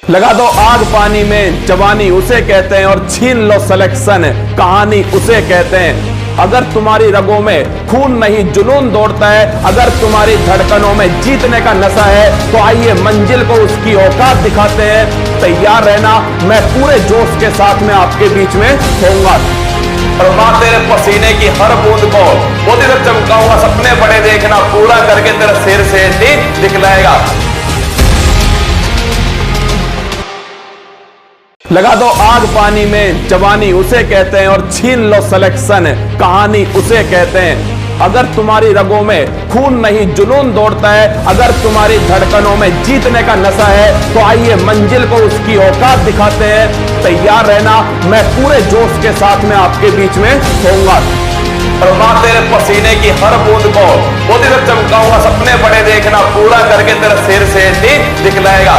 लगा दो आग पानी में, जवानी उसे कहते हैं, और छीन लो सिलेक्शन, कहानी उसे कहते हैं। अगर तुम्हारी रगों में खून नहीं जुनून दौड़ता है, अगर तुम्हारी धड़कनों में जीतने का नशा है, तो आइए मंजिल को उसकी औकात दिखाते हैं। तैयार रहना, मैं पूरे जोश के साथ में आपके बीच में होऊंगा। परवाह तेरे पसीने की हर बूंद को वो दिन चमकाऊंगा। सपने बड़े देखना, पूरा करके तेरा सिर से दिखलाएगा। लगा दो आग पानी में, जवानी उसे कहते हैं, और छीन लो सिलेक्शन, कहानी उसे कहते हैं। अगर तुम्हारी रगों में खून नहीं जुनून दौड़ता है, अगर तुम्हारी धड़कनों में जीतने का नशा है, तो आइए मंजिल को उसकी औकात दिखाते हैं। तैयार रहना, मैं पूरे जोश के साथ में आपके बीच में होऊंगा। परवाह तेरे पसीने की हर बूंद को वो दिन चमकाऊंगा। सपने बड़े देखना, पूरा करके तेरा सिर से दिखलाएगा।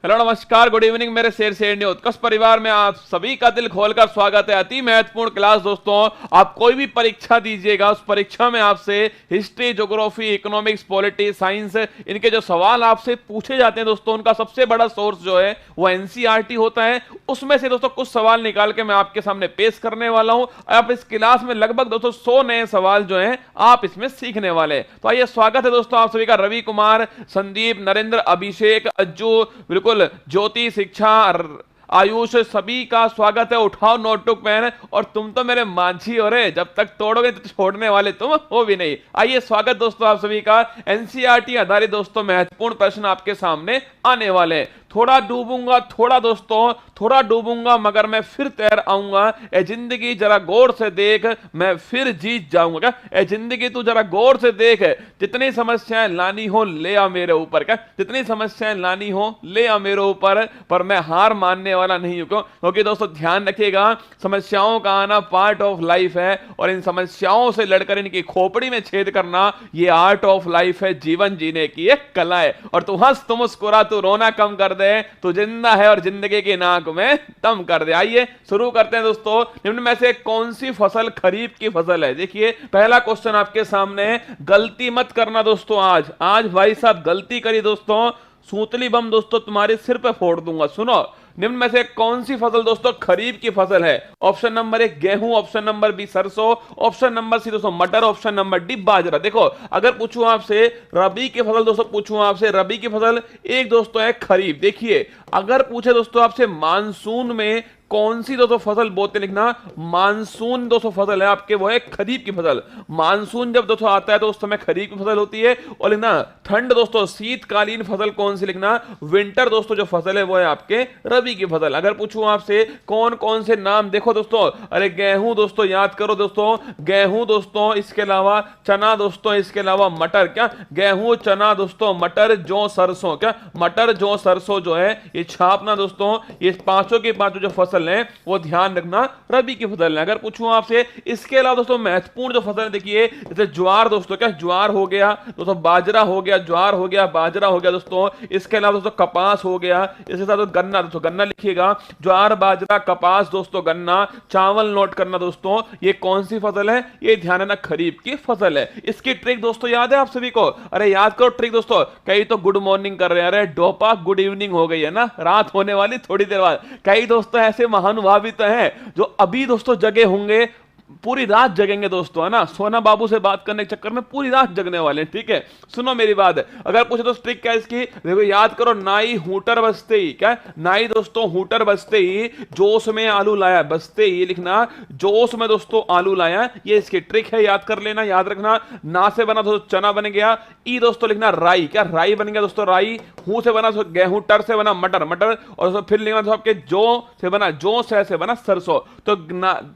हेलो नमस्कार, गुड इवनिंग मेरे शेर शेरनी उत्कर्ष परिवार में आप सभी का दिल खोलकर स्वागत है। अति महत्वपूर्ण क्लास दोस्तों, आप कोई भी परीक्षा दीजिएगा, उस परीक्षा में आपसे history, geography, economics, polity, science, इनके जो सवाल आपसे पूछे जाते हैं दोस्तों, उनका सबसे बड़ा सोर्स जो है वो एनसीईआरटी होता है। उसमें से दोस्तों कुछ सवाल निकाल के मैं आपके सामने पेश करने वाला हूं। आप इस क्लास में लगभग दोस्तों 100 नए सवाल जो हैं आप इसमें सीखने वाले हैं। तो आइए, स्वागत है दोस्तों आप सभी का। रवि कुमार, संदीप, नरेंद्र, अभिषेक, अज्जू, बिल्कुल ज्योति, शिक्षा, आयुष, सभी का स्वागत है। उठाओ नोटबुक पेन, और तुम तो मेरे मांझी हो रहे, जब तक तोड़ोगे तो छोड़ने वाले तुम हो भी नहीं। आइए, स्वागत दोस्तों आप सभी का। एनसीईआरटी आधारित दोस्तों महत्वपूर्ण प्रश्न आपके सामने आने वाले हैं। थोड़ा डूबूंगा, थोड़ा डूबूंगा, मगर मैं फिर तैर आऊंगा। ए जिंदगी जरा गौर से देख, मैं फिर जीत जाऊंगा। क्या ए जिंदगी तू जरा गौर से देख, जितनी समस्याएं लानी हो ले आ मेरे ऊपर। क्या जितनी समस्याएं लानी हो ले आ मेरे ऊपर, पर मैं हार मानने वाला नहीं हूं। क्योंकि दोस्तों ध्यान रखिएगा, समस्याओं का आना पार्ट ऑफ लाइफ है, और इन समस्याओं से लड़कर इनकी खोपड़ी में छेद करना ये आर्ट ऑफ लाइफ है। जीवन जीने की एक कला है। और तू हंस, तू मुस्कुरा, तू रोना कम कर दे, तू जिंदा है और जिंदगी की नाक में दम कर दे। आइए शुरू करते हैं दोस्तों। निम्न में से कौन सी फसल खरीफ की फसल है? देखिए, पहला क्वेश्चन आपके सामने है। गलती मत करना दोस्तों, आज भाई साहब गलती करी दोस्तों, सूतली बम दोस्तों तुम्हारे सिर पे फोड़ दूंगा। सुनो, निम्न में से कौन सी फसल दोस्तों खरीफ की फसल है? ऑप्शन नंबर 1 गेहूं, ऑप्शन नंबर बी सरसों, ऑप्शन नंबर सी दोस्तों मटर, ऑप्शन नंबर डी बाजरा। देखो, अगर पूछूं आपसे रबी की फसल दोस्तों, पूछूं आपसे रबी की फसल, एक दोस्तों है खरीफ। देखिए, अगर पूछे दोस्तों आपसे मानसून में कौन सी दोस्तों फसल बोलते, लिखना मानसून दोस्तों फसल है आपके, वो है खरीफ की फसल। मानसून जब दोस्तों आता है तो उस समय खरीफ की फसल होती है। और लिखना ठंड दोस्तों, शीतकालीन फसल कौन सी, लिखना विंटर दोस्तों जो फसल है वो है आपके रबी की फसल। अगर पूछूं आपसे कौन कौन से नाम, देखो दोस्तों, अरे गेहूं दोस्तों याद करो दोस्तों, गेहूं दोस्तों, इसके अलावा चना दोस्तों, इसके अलावा मटर। क्या गेहूं, चना दोस्तों, मटर, जौ, सरसों। क्या मटर, जौ, सरसों जो है ये छापना दोस्तों, ये पांचों की पांचों जो फसल है वो ध्यान रखना रबी की फसल है। अगर पूछूं आपसे इसके अलावा दोस्तों महत्वपूर्ण जो फसल है, देखिए जैसे ज्वार दोस्तों, क्या ज्वार हो गया दोस्तों, बाजरा हो गया, ज्वार हो गया, बाजरा हो गया दोस्तों। इसके अलावा दोस्तों कपास हो गया, इसके साथ गन्ना दोस्तों, गन्ना लिखिएगा, ज्वार, बाजरा, कपास दोस्तों, गन्ना, चावल नोट करना दोस्तों। ये कौन सी फसल है? ये ध्यान रखना खरीफ की फसल है। इसकी ट्रिक दोस्तों याद है आप सभी को? अरे याद करो ट्रिक दोस्तों। कई तो गुड मॉर्निंग कर रहे हैं, अरे डोपा गुड इवनिंग हो गई है ना, रात होने वाली थोड़ी देर बाद। कई दोस्तों ऐसे महानुभावी तो हैं जो अभी दोस्तों जगे होंगे, पूरी रात जगेंगे दोस्तों, है ना, सोना बाबू से बात करने के चक्कर में पूरी रात जगने वाले हैं, ठीक है। सुनो मेरी बात, अगर पूछे तो ट्रिक क्या है इसकी, देखो याद करो, नाई हूटर बजते ही, क्या नाई दोस्तों हूटर बजते ही जोश में आलू लाया, बजते ही लिखना जोश में दोस्तों आलू लाया, ये इसकी ट्रिक है, याद कर लेना, याद रखना। ना से बना दोस्तों चना बन गया, ई दोस्तों लिखना राई, क्या राई बन गया दोस्तों राई, हूं से बना गेहूं, टर से बना मटर, मटर, और फिर लिखना दोस्तों आपके जो से बना जो से बना सरसों, तो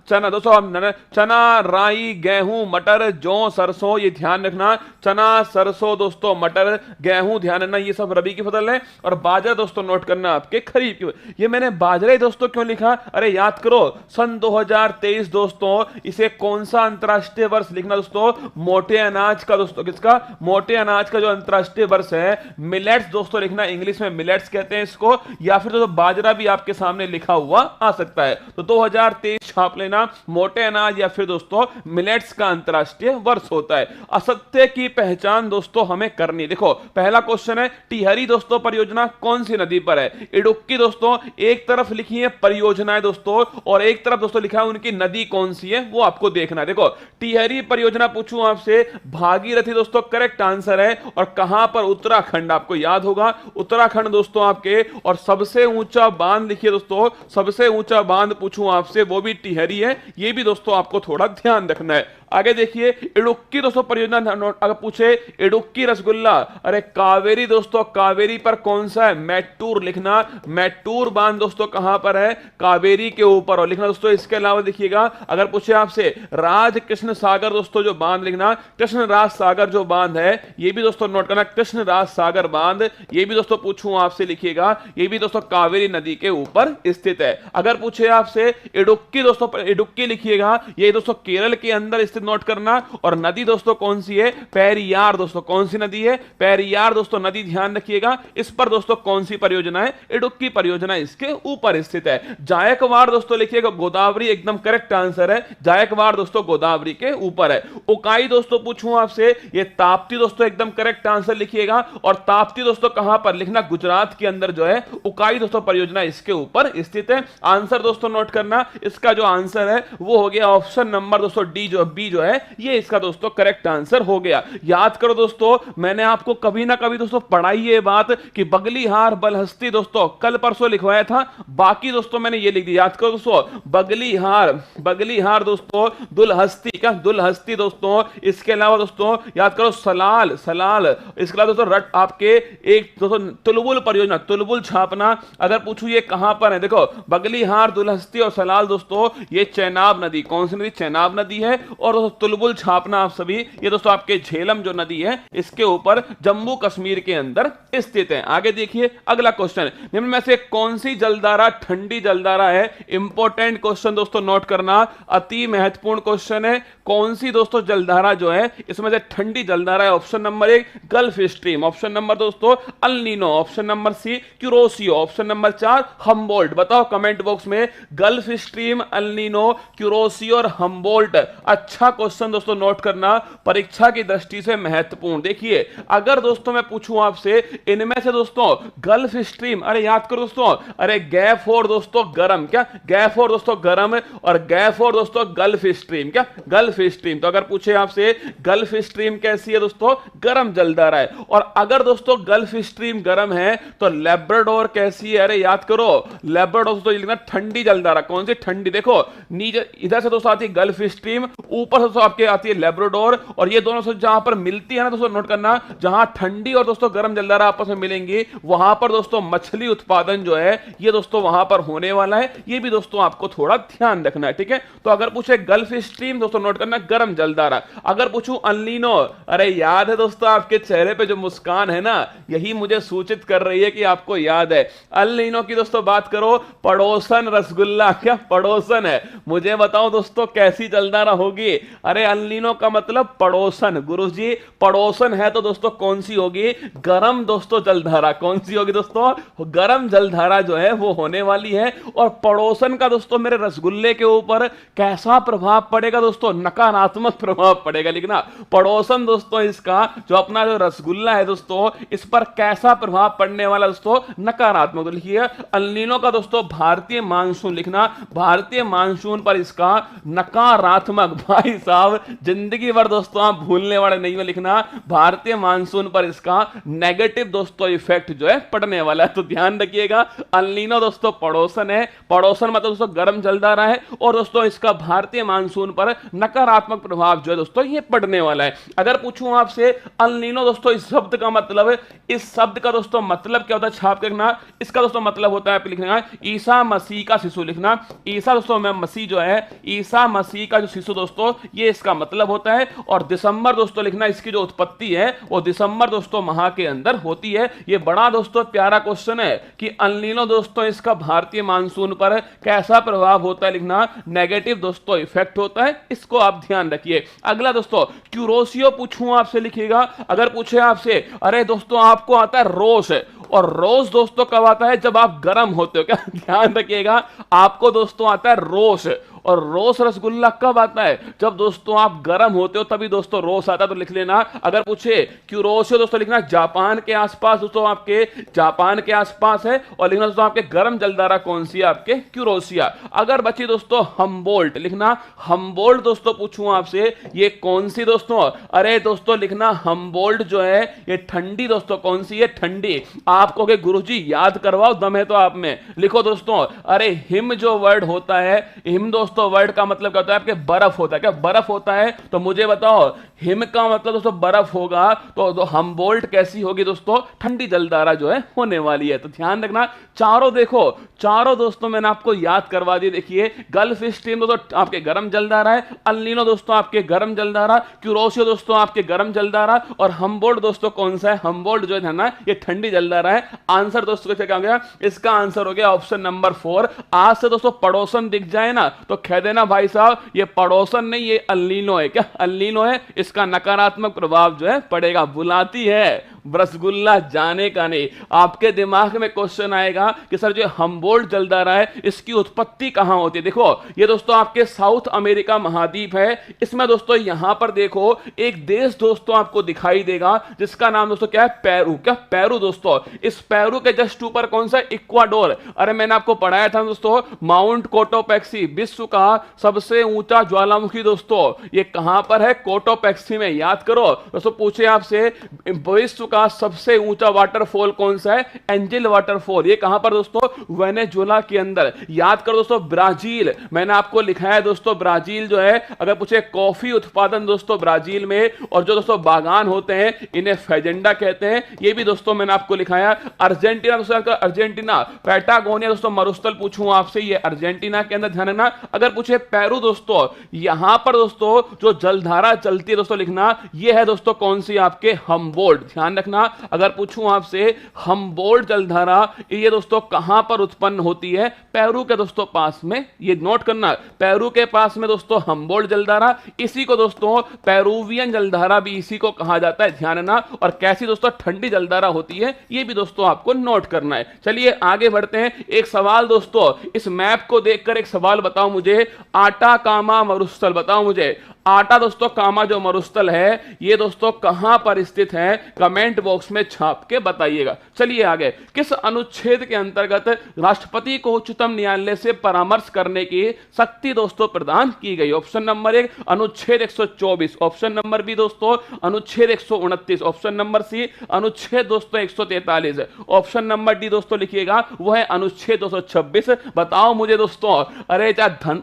चना दोस्तों चना, राई, गेहूं, मटर, जौ, सरसों, ये ध्यान रखना, चना, सरसों दोस्तों, मटर, गेहूं, ध्यान रखना, ये सब रबी की फसल है। और बाजरा दोस्तों नोट करना आपके खरीफ की। ये मैंने बाजरा दोस्तों क्यों लिखा, अरे याद करो सन 2023 दोस्तों, इसे कौन सा अंतरराष्ट्रीय वर्ष लिखना दोस्तों, मोटे अनाज का दोस्तों, किसका, मोटे अनाज का जो अंतरराष्ट्रीय वर्ष है, मिलेट्स दोस्तों लिखना, इंग्लिश में मिलेट्स कहते हैं इसको, या फिर दोस्तों बाजरा भी आपके सामने लिखा हुआ आ सकता है। तो 2023 छाप लेना, मोटे अनाज या फिर दोस्तों मिलेट्स का अंतरराष्ट्रीय वर्ष होता है। असत्य की पहचान दोस्तों हमें करनी, देखो पहला क्वेश्चन है, टिहरी दोस्तों परियोजना कौन सी नदी पर है, इडुक्की दोस्तों, एक तरफ लिखी है परियोजनाएं दोस्तों और एक तरफ दोस्तों लिखा है उनकी नदी कौन सी है, वो आपको देखना है। देखो टिहरी परियोजना पूछूं आपसे, भागीरथी दोस्तों करेक्ट आंसर है, और कहां पर, उत्तराखंड, आपको याद होगा उत्तराखंड दोस्तों आपके, और सबसे ऊंचा बांध लिखिए दोस्तों, सबसे ऊंचा बांध पूछूं आपसे, वो भी टिहरी है, ये भी दोस्तों आपको थोड़ा ध्यान रखना है। आगे देखिए, इडुक्की दोस्तों परियोजना अगर पूछे, इडुक्की रसगुल्ला, अरे कावेरी दोस्तों, कावेरी पर कौन सा है, मैट्टूर लिखना, मैट्टूर बांध दोस्तों कहां पर है, कावेरी के ऊपर, और लिखना दोस्तों। इसके अलावा देखिएगा, अगर पूछे आपसे राज कृष्ण सागर दोस्तों जो बांध लिखना, कृष्ण राज सागर जो बांध है, ये भी दोस्तों नोट करना, कृष्ण राज सागर बांध, ये भी दोस्तों पूछूं आपसे लिखिएगा, ये भी दोस्तों कावेरी नदी के ऊपर स्थित है। अगर पूछे आपसे इडुक्की दोस्तों, इडुक्की लिखिएगा, ये दोस्तों केरल के अंदर स्थित नोट करना, और नदी दोस्तों कौन सी है, पेरियार दोस्तों, कौन सी नदी है, पेरियार दोस्तों नदी, ध्यान रखिएगा। इस पर दोस्तों कौन सी परियोजना है, इडुक्की परियोजना इसके ऊपर स्थित है। जायकवाड़ दोस्तों लिखिएगा, गोदावरी एकदम करेक्ट आंसर है, जायकवाड़ दोस्तों गोदावरी के ऊपर है। उकाई दोस्तों पूछूं आपसे, ये ताप्ती दोस्तों एकदम करेक्ट आंसर लिखिएगा, और ताप्ती दोस्तों कहां पर लिखना, गुजरात के अंदर जो है उकाई दोस्तों परियोजना इसके ऊपर स्थित है। आंसर दोस्तों नोट करना, इसका जो आंसर है वो हो गया ऑप्शन नंबर दोस्तों डी, जो बी जो है ये इसका दोस्तों करेक्ट आंसर हो गया। याद करो दोस्तों, मैंने आपको कभी ना कभी दोस्तों पढ़ाई ये बात कि बगलीहार बलहस्ती दोस्तों कल परसों लिखवाया था, बाकी दोस्तों मैंने ये लिख दिया, याद करो दोस्तों, बगलीहार, बगलीहार दोस्तों, दुलहस्ती, क्या दुलहस्ती दोस्तों, इसके अलावा दोस्तों याद करो सलाल, सलाल, इसके अलावा दोस्तों रट आपके एक दोस्तों तुलबुल परियोजना, तुलबुल छापना। अगर पूछूं ये कहां पर है, देखो बगलीहार, दुलहस्ती और सलाल दोस्तों, ये चेनाब नदी, कौन सी नदी, चेनाब नदी है, और दोस्तों तुलबुल छापना आप सभी, ये दोस्तों आपके झेलम जो नदी है इसके ऊपर जम्मू कश्मीर के अंदर स्थित है। आगे देखिए अगला क्वेश्चन, निम्न में से कौन सी जलधारा ठंडी जलधारा है, इंपॉर्टेंट क्वेश्चन दोस्तों नोट करना, अति महत्वपूर्ण क्वेश्चन है। कौन सी दोस्तों जलधारा जो है इसमें से ठंडी जलधारा है, option number 1 Gulf Stream, option number दोस्तों El Nino, option number C Kuroshio, option number 4 Humboldt. बताओ कमेंट बॉक्स में, Gulf Stream, El Nino, Kuroshio और हम्बोल्ट। अच्छा क्वेश्चन दोस्तों नोट करना, परीक्षा की दृष्टि से महत्वपूर्ण। देखिए अगर दोस्तों मैं पूछूं आपसे इनमें से दोस्तों गल्फ स्ट्रीम, अरे याद करो दोस्तों, अरे गैफ और दोस्तों गरम, क्या गैफ और दोस्तों गरम, और गैफ और दोस्तों गल्फ स्ट्रीम, क्या गल्फ स्ट्रीम। तो अगर पूछे आपसे गल्फ स्ट्रीम कैसी है दोस्तों, गरम जलधारा है। और अगर दोस्तों गल्फ स्ट्रीम गरम है तो लैब्राडोर कैसी है, अरे याद करो लैब्राडोर दोस्तों लिखना ठंडी जलधारा, कौन सी ठंडी, देखो नीचे इधर से दोस्तों आती है गल्फ स्ट्रीम, ऊपर से दोस्तों आपके आती है लैब्राडोर, और ये दोनों से जहां पर मिलती है ना दोस्तों नोट करना, जहां ठंडी और दोस्तों गर्म जलधारा आपस में मिलेंगी वहां पर दोस्तों मछली उत्पादन जो है ये दोस्तों वहां पर होने वाला है, ये भी दोस्तों आपको थोड़ा ध्यान रखना है, ठीक है। तो अगर पूछे गल्फ स्ट्रीम दोस्तों नोट करना गर्म जलधारा। अगर पूछूं अल नीनो, अरे याद है दोस्तों आपके चेहरे पे जो मुस्कान है ना, यही मुझे सूचित कर रही है कि आपको याद है। अल नीनो की दोस्तों बात करो, पड़ोसन रसगुल्ला, क्या पड़ोसन है, मुझे बताओ दोस्तों कैसी जलधारा होगी, अरे अल नीनो का मतलब पड़ोसन। गुरुजी पड़ोसन है तो दोस्तों कौन सी होगी? गर्म दोस्तों जलधारा। कौन सी होगी दोस्तों? गर्म जलधारा जो है वो होने वाली है। और पड़ोसन का दोस्तों मेरे रसगुल्ले के ऊपर कैसा प्रभाव पड़ेगा दोस्तों? नकारात्मक प्रभाव पड़ेगा। लिखना पड़ोसन दोस्तों इसका जो अपना जो रसगुल्ला है दोस्तों इस पर कैसा प्रभाव पड़ने वाला दोस्तों? नकारात्मक। तो लिखिए अल नीनो का दोस्तों भारतीय मानसून। लिखना भारतीय मानसून पर इसका नकारात्मक। भाई साहब जिंदगी भर दोस्तों आप भूलने वाले नहीं हो। लिखना भारतीय मानसून पर इसका नेगेटिव दोस्तों इफेक्ट जो है पड़ने वाला है। तो ध्यान रखिएगा अल नीनो दोस्तों पड़ोसन है। पड़ोसन मतलब दोस्तों गर्म जलधारा है और दोस्तों इसका भारतीय मानसून पर नकारात्मक प्रभाव जो है दोस्तों ये पड़ने वाला है। अगर पूछूं आपसे अल नीनो दोस्तों इस शब्द का मतलब, इस शब्द का दोस्तों मतलब क्या होता है? छाप के लिखना। इसका दोस्तों मतलब होता है लिखना ईसा मसीह का शिशु। लिखना ईसा दोस्तों में मसीह जो है, ईसा मसीह का जो शिशु दोस्तों ये इसका मतलब होता है। और दिसंबर दोस्तों लिखना इसकी जो उत्पत्ति है वो दिसंबर दोस्तों माह के अंदर होती है। ये बड़ा दोस्तों प्यारा क्वेश्चन है कि अल नीनो दोस्तों इसका भारतीय मानसून पर कैसा प्रभाव होता है? लिखना नेगेटिव दोस्तों इफेक्ट होता है। इसको आप ध्यान रखिए। अगला दोस्तों क्यूरोसियो पूछूं आपसे, लिखिएगा अगर पूछे आपसे अरे दोस्तों आपको आता है रोष, और रोष दोस्तों कब आता है? जब आप गर्म होते हो। क्या ध्यान रखिएगा आपको दोस्तों आता है रोष। और रोष रसगुल्ला कब आता है? जब दोस्तों आप गर्म होते हो तभी दोस्तों रोष आता है। तो लिख लेना अगर पूछे क्यूरोसियो दोस्तों लिखना जापान के आसपास दोस्तों, आपके जापान के आसपास है। और लिखना दोस्तों आपके गर्म जलधारा कौन सी है? आपके क्यूरोसिया। अगर बची दोस्तों हमबोल्ट। लिखना हमबोल्ट दोस्तों पूछूं आपसे ये कौन सी दोस्तों? अरे दोस्तों लिखना हमबोल्ट जो है ये ठंडी दोस्तों कौन सी है? ठंडी। आपको के गुरुजी याद करवाओ, दम है तो आप में लिखो दोस्तों। अरे हिम जो वर्ड होता है, हिम दोस्तों वर्ड का मतलब क्या होता है? आपके बर्फ होता है। क्या बर्फ होता है? तो मुझे बताओ हिम का मतलब दोस्तों बर्फ होगा तो हमबोल्ट कैसी होगी दोस्तों? ठंडी जलधारा जो है होने वाली है। तो ध्यान रखना चारों देखो, चारों दोस्तों मैंने आपको याद करवा दिए। देखिए गल्फ स्ट्रीम दोस्तों आपके गर्म जलधारा है, अल नीनो दोस्तों आपके गर्म जलधारा, क्यूरोसियो दोस्तों आपके गर्म जलधारा, और हमबोल्ट दोस्तों कौन सा है? हमबोल्ट जो है ना ये ठंडी जलधारा है। आंसर दोस्तों क्या हो गया? इसका आंसर हो गया ऑप्शन नंबर 4। आज से दोस्तों पड़ोसन दिख जाए ना तो कह देना भाई साहब ये पड़ोसन नहीं ये अल नीनो है। क्या अल नीनो है? इसका नकारात्मक प्रभाव जो है पड़ेगा। बुलाती है रसगुल्ला जाने का नहीं। आपके दिमाग में क्वेश्चन आएगा कि सर जो हमबोल्ट जलधारा है इसकी उत्पत्ति कहां होती है? देखो ये दोस्तों आपके साउथ अमेरिका महाद्वीप है। इसमें दोस्तों यहां पर देखो एक देश दोस्तों आपको दिखाई देगा जिसका नाम दोस्तों क्या है? पेरू। क्या पेरू दोस्तों? इस पेरू के जस्ट ऊपर कौन सा? इक्वाडोर। अरे मैंने आपको पढ़ाया था दोस्तों माउंट कोटोपैक्सी विश्व का सबसे ऊंचा ज्वालामुखी दोस्तों ये कहां पर है? कोटोपैक्सी में। याद करो दोस्तों पूछे आपसे विश्व का सबसे ऊंचा वाटरफॉल कौन सा है? Angel waterfall. ये कहां पर दोस्तों? वेनेजुएला के अंदर। याद करो दोस्तों ब्राजील। मैंने आपको लिखा है दोस्तों ब्राजील जो है अगर पूछे कॉफी उत्पादन दोस्तों ब्राजील में, और जो दोस्तों बागान होते हैं इन्हें फेजेंडा कहते हैं। ये भी दोस्तों मैंने आपको लिखाया। अर्जेंटीना दोस्तों अर्जेंटीना पैटागोनिया दोस्तों मरुस्थल पूछूं आपसे ये अर्जेंटीना के अंदर। ध्यान रखना अगर पूछे पेरू दोस्तों यहां पर दोस्तों जो जलधारा चलती है दोस्तों लिखना ये है दोस्तों कौन सी? आपके हमबोल्ट। ध्यान रखना अगर पूछूं आपसे हमबोल्ट जलधारा ये दोस्तों कहां पर उत्पन्न होती है? पेरू के दोस्तों पास में। ये नोट करना पेरू के पास में दोस्तों हमबोल्ट जलधारा। इसी को दोस्तों पेरूवियन जलधारा भी इसी को कहा जाता है। ध्यान रखना। और कैसी दोस्तों? ठंडी जलधारा होती है। ये भी दोस्तों आपको नोट करना है। चलिए आगे बढ़ते हैं। एक सवाल दोस्तों इस मैप को देखकर एक सवाल बताओ मुझे। आटा कामा मरुस्थल बताओ मुझे। आटा दोस्तों कामा जो मरुस्थल है ये दोस्तों कहां पर स्थित है? कमेंट बॉक्स में छाप के बताइएगा। चलिए आगे। किस अनुच्छेद के अंतर्गत राष्ट्रपति को उच्चतम न्यायालय से परामर्श करने की शक्ति दोस्तों प्रदान की गई? ऑप्शन नंबर 1 अनुच्छेद 124, ऑप्शन नंबर बी दोस्तों अनुच्छेद 129, ऑप्शन नंबर सी अनुच्छेद दोस्तों 143, ऑप्शन नंबर डी दोस्तों लिखिएगा वो है अनुच्छेद 226। बताओ मुझे दोस्तों। अरे चाहे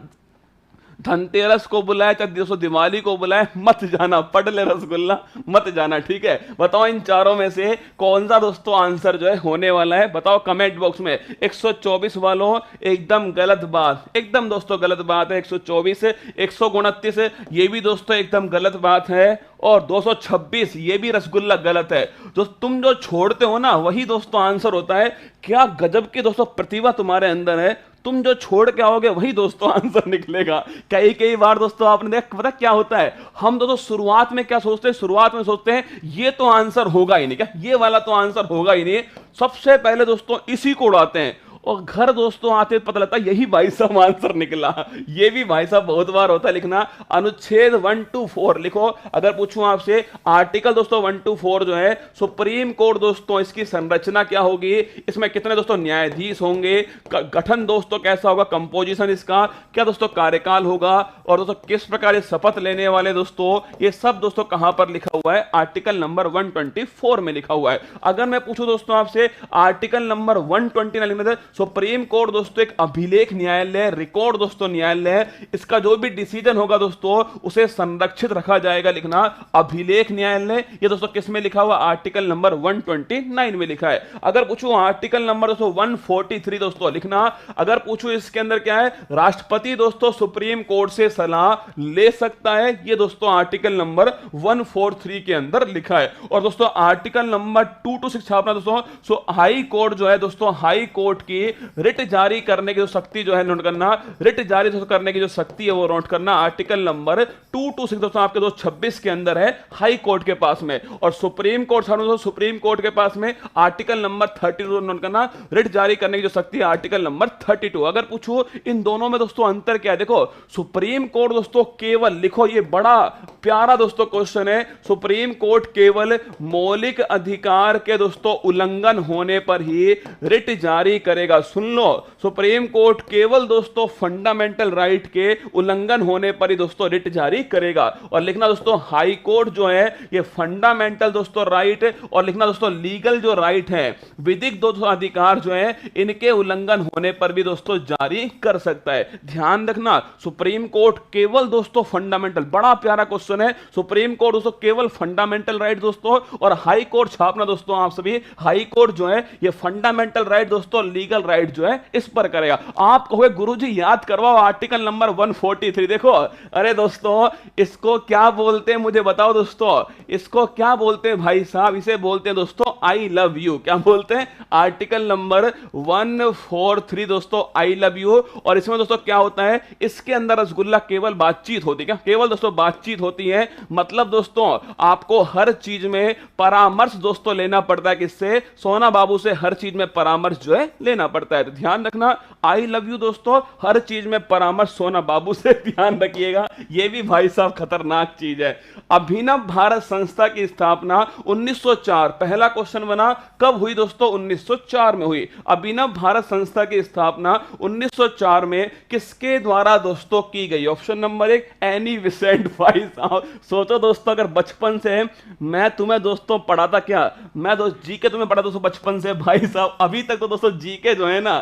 धनतेरस को बुलाए चाहे दोस्तों दिवाली को बुलाए मत जाना, पढ़ ले रसगुल्ला मत जाना। ठीक है बताओ इन चारों में से कौन सा दोस्तों आंसर जो है होने वाला है? बताओ कमेंट बॉक्स में। 124 वालों एकदम गलत बात, एकदम दोस्तों गलत बात है। 124 129 ये भी दोस्तों एकदम गलत बात है। और 226 ये भी रसगुल्ला गलत है। जो तुम जो छोड़ते हो ना वही दोस्तों आंसर होता है। क्या गजब की दोस्तों प्रतिभा तुम्हारे अंदर है। तुम जो छोड़ के आओगे वही दोस्तों आंसर निकलेगा। कई कई बार दोस्तों आपने देखा, पता क्या होता है, हम दोस्तों शुरुआत में क्या सोचते हैं, शुरुआत में सोचते हैं ये तो आंसर होगा ही नहीं, क्या ये वाला तो आंसर होगा ही नहीं, सबसे पहले दोस्तों इसी को उड़ाते हैं और घर दोस्तों आते पता लगता है यही भाई साहब आंसर निकला। ये भी भाई साहब बहुत बार होता है। लिखना अनुच्छेद 124 लिखो। अगर पूछूं आपसे आर्टिकल दोस्तों 124 जो है सुप्रीम कोर्ट दोस्तों, इसकी संरचना क्या होगी, इसमें कितने दोस्तों न्यायाधीश होंगे, गठन दोस्तों कैसा होगा, कंपोजिशन इसका क्या दोस्तों कार्यकाल होगा, और दोस्तों किस प्रकार शपथ लेने वाले दोस्तों, ये सब दोस्तों कहां पर लिखा हुआ है, आर्टिकल नंबर 124 में लिखा हुआ है। अगर मैं पूछूं दोस्तों आपसे आर्टिकल नंबर 129 लिखने थे, सुप्रीम कोर्ट दोस्तों एक अभिलेख न्यायालय, रिकॉर्ड दोस्तों न्यायालय, इसका जो भी डिसीजन होगा दोस्तों उसे संरक्षित रखा जाएगा। लिखना अभिलेख न्यायालय, ये दोस्तों किस में लिखा हुआ, आर्टिकल नंबर 129 में लिखा है। अगर पूछूं आर्टिकल नंबर दोस्तों 143 दोस्तों लिखना, अगर पूछूं इसके अंदर क्या है, राष्ट्रपति दोस्तों सुप्रीम कोर्ट से सलाह ले सकता है, ये दोस्तों आर्टिकल नंबर 143 के अंदर लिखा है। और दोस्तों आर्टिकल नंबर 226 छापना दोस्तों, सो हाई कोर्ट जो है दोस्तों, हाई कोर्ट की रिट जारी करने की जो शक्ति जो है नोट करना, रिट जारी करने की जो शक्ति है वो नोट करना, आर्टिकल नंबर 226 दोस्तों आपके 226 के अंदर है हाई कोर्ट के पास में। और सुप्रीम कोर्ट दोस्तों, सुप्रीम कोर्ट के पास में आर्टिकल नंबर 32 नोट करना, रिट जारी करने की जो शक्ति है आर्टिकल नंबर 32। अगर पूछो इन दोनों में दोस्तों अंतर क्या है, देखो सुप्रीम कोर्ट दोस्तों केवल, लिखो ये बड़ा प्यारा दोस्तों क्वेश्चन है, सुप्रीम कोर्ट केवल मौलिक अधिकार के दोस्तों उल्लंघन होने पर ही रिट जारी करेगा। सुन लो, सुप्रीम कोर्ट केवल दोस्तों फंडामेंटल राइट के उल्लंघन होने पर ही दोस्तों रिट जारी करेगा। और लिखना दोस्तों हाई कोर्ट जो है ये फंडामेंटल दोस्तों राइट, और लिखना दोस्तों लीगल जो राइट है, विधिक दोस्तों अधिकार जो है, इनके उल्लंघन होने पर भी दोस्तों जारी कर सकता है। ध्यान रखना सुप्रीम कोर्ट केवल दोस्तों फंडामेंटल, बड़ा प्यारा क्वेश्चन है, सुप्रीम कोर्ट दोस्तों केवल फंडामेंटल राइट दोस्तों, और हाई कोर्ट छापना दोस्तों आप सभी, हाई कोर्ट जो है ये फंडामेंटल राइट दोस्तों लीगल राइट जो है इस पर करेगा। आप कहोगे गुरुजी याद करवाओ आर्टिकल नंबर 143, देखो अरे दोस्तों इसको क्या बोलते हैं मुझे बताओ दोस्तों, इसको क्या बोलते हैं भाई साहब, इसे बोलते हैं दोस्तों आई लव यू। क्या बोलते हैं, आर्टिकल नंबर 143 दोस्तों आई लव यू। और इसमें दोस्तों क्या होता है, इसके अंदर रसगुल्ला केवल बातचीत होती है, क्या केवल दोस्तों बातचीत होती है, मतलब दोस्तों आपको हर चीज में परामर्श दोस्तों लेना पड़ता है, किससे, सोना बाबू से हर चीज में परामर्श जो है लेना पड़ता है। तो ध्यान रखना आई लव यू दोस्तों, हर चीज में परामर्श सोना बाबू से, ध्यान रखिएगा ये भी भाई साहब खतरनाक चीज है। अभिनव भारत संस्था की स्थापना 1904, पहला क्वेश्चन बना कब हुई दोस्तों, 1904 में हुई। अभिनव भारत संस्था की स्थापना 1904 में किसके द्वारा दोस्तों की गई, ऑप्शन नंबर 1 एनी विसेंट। भाई साहब सोचो दोस्तों, अगर बचपन से मैं तुम्हें दोस्तों पढ़ाता, क्या मैं दोस्त जीके तुम्हें पढ़ा दोस्तों बचपन से, भाई साहब अभी तक तो दोस्तों जीके जो है ना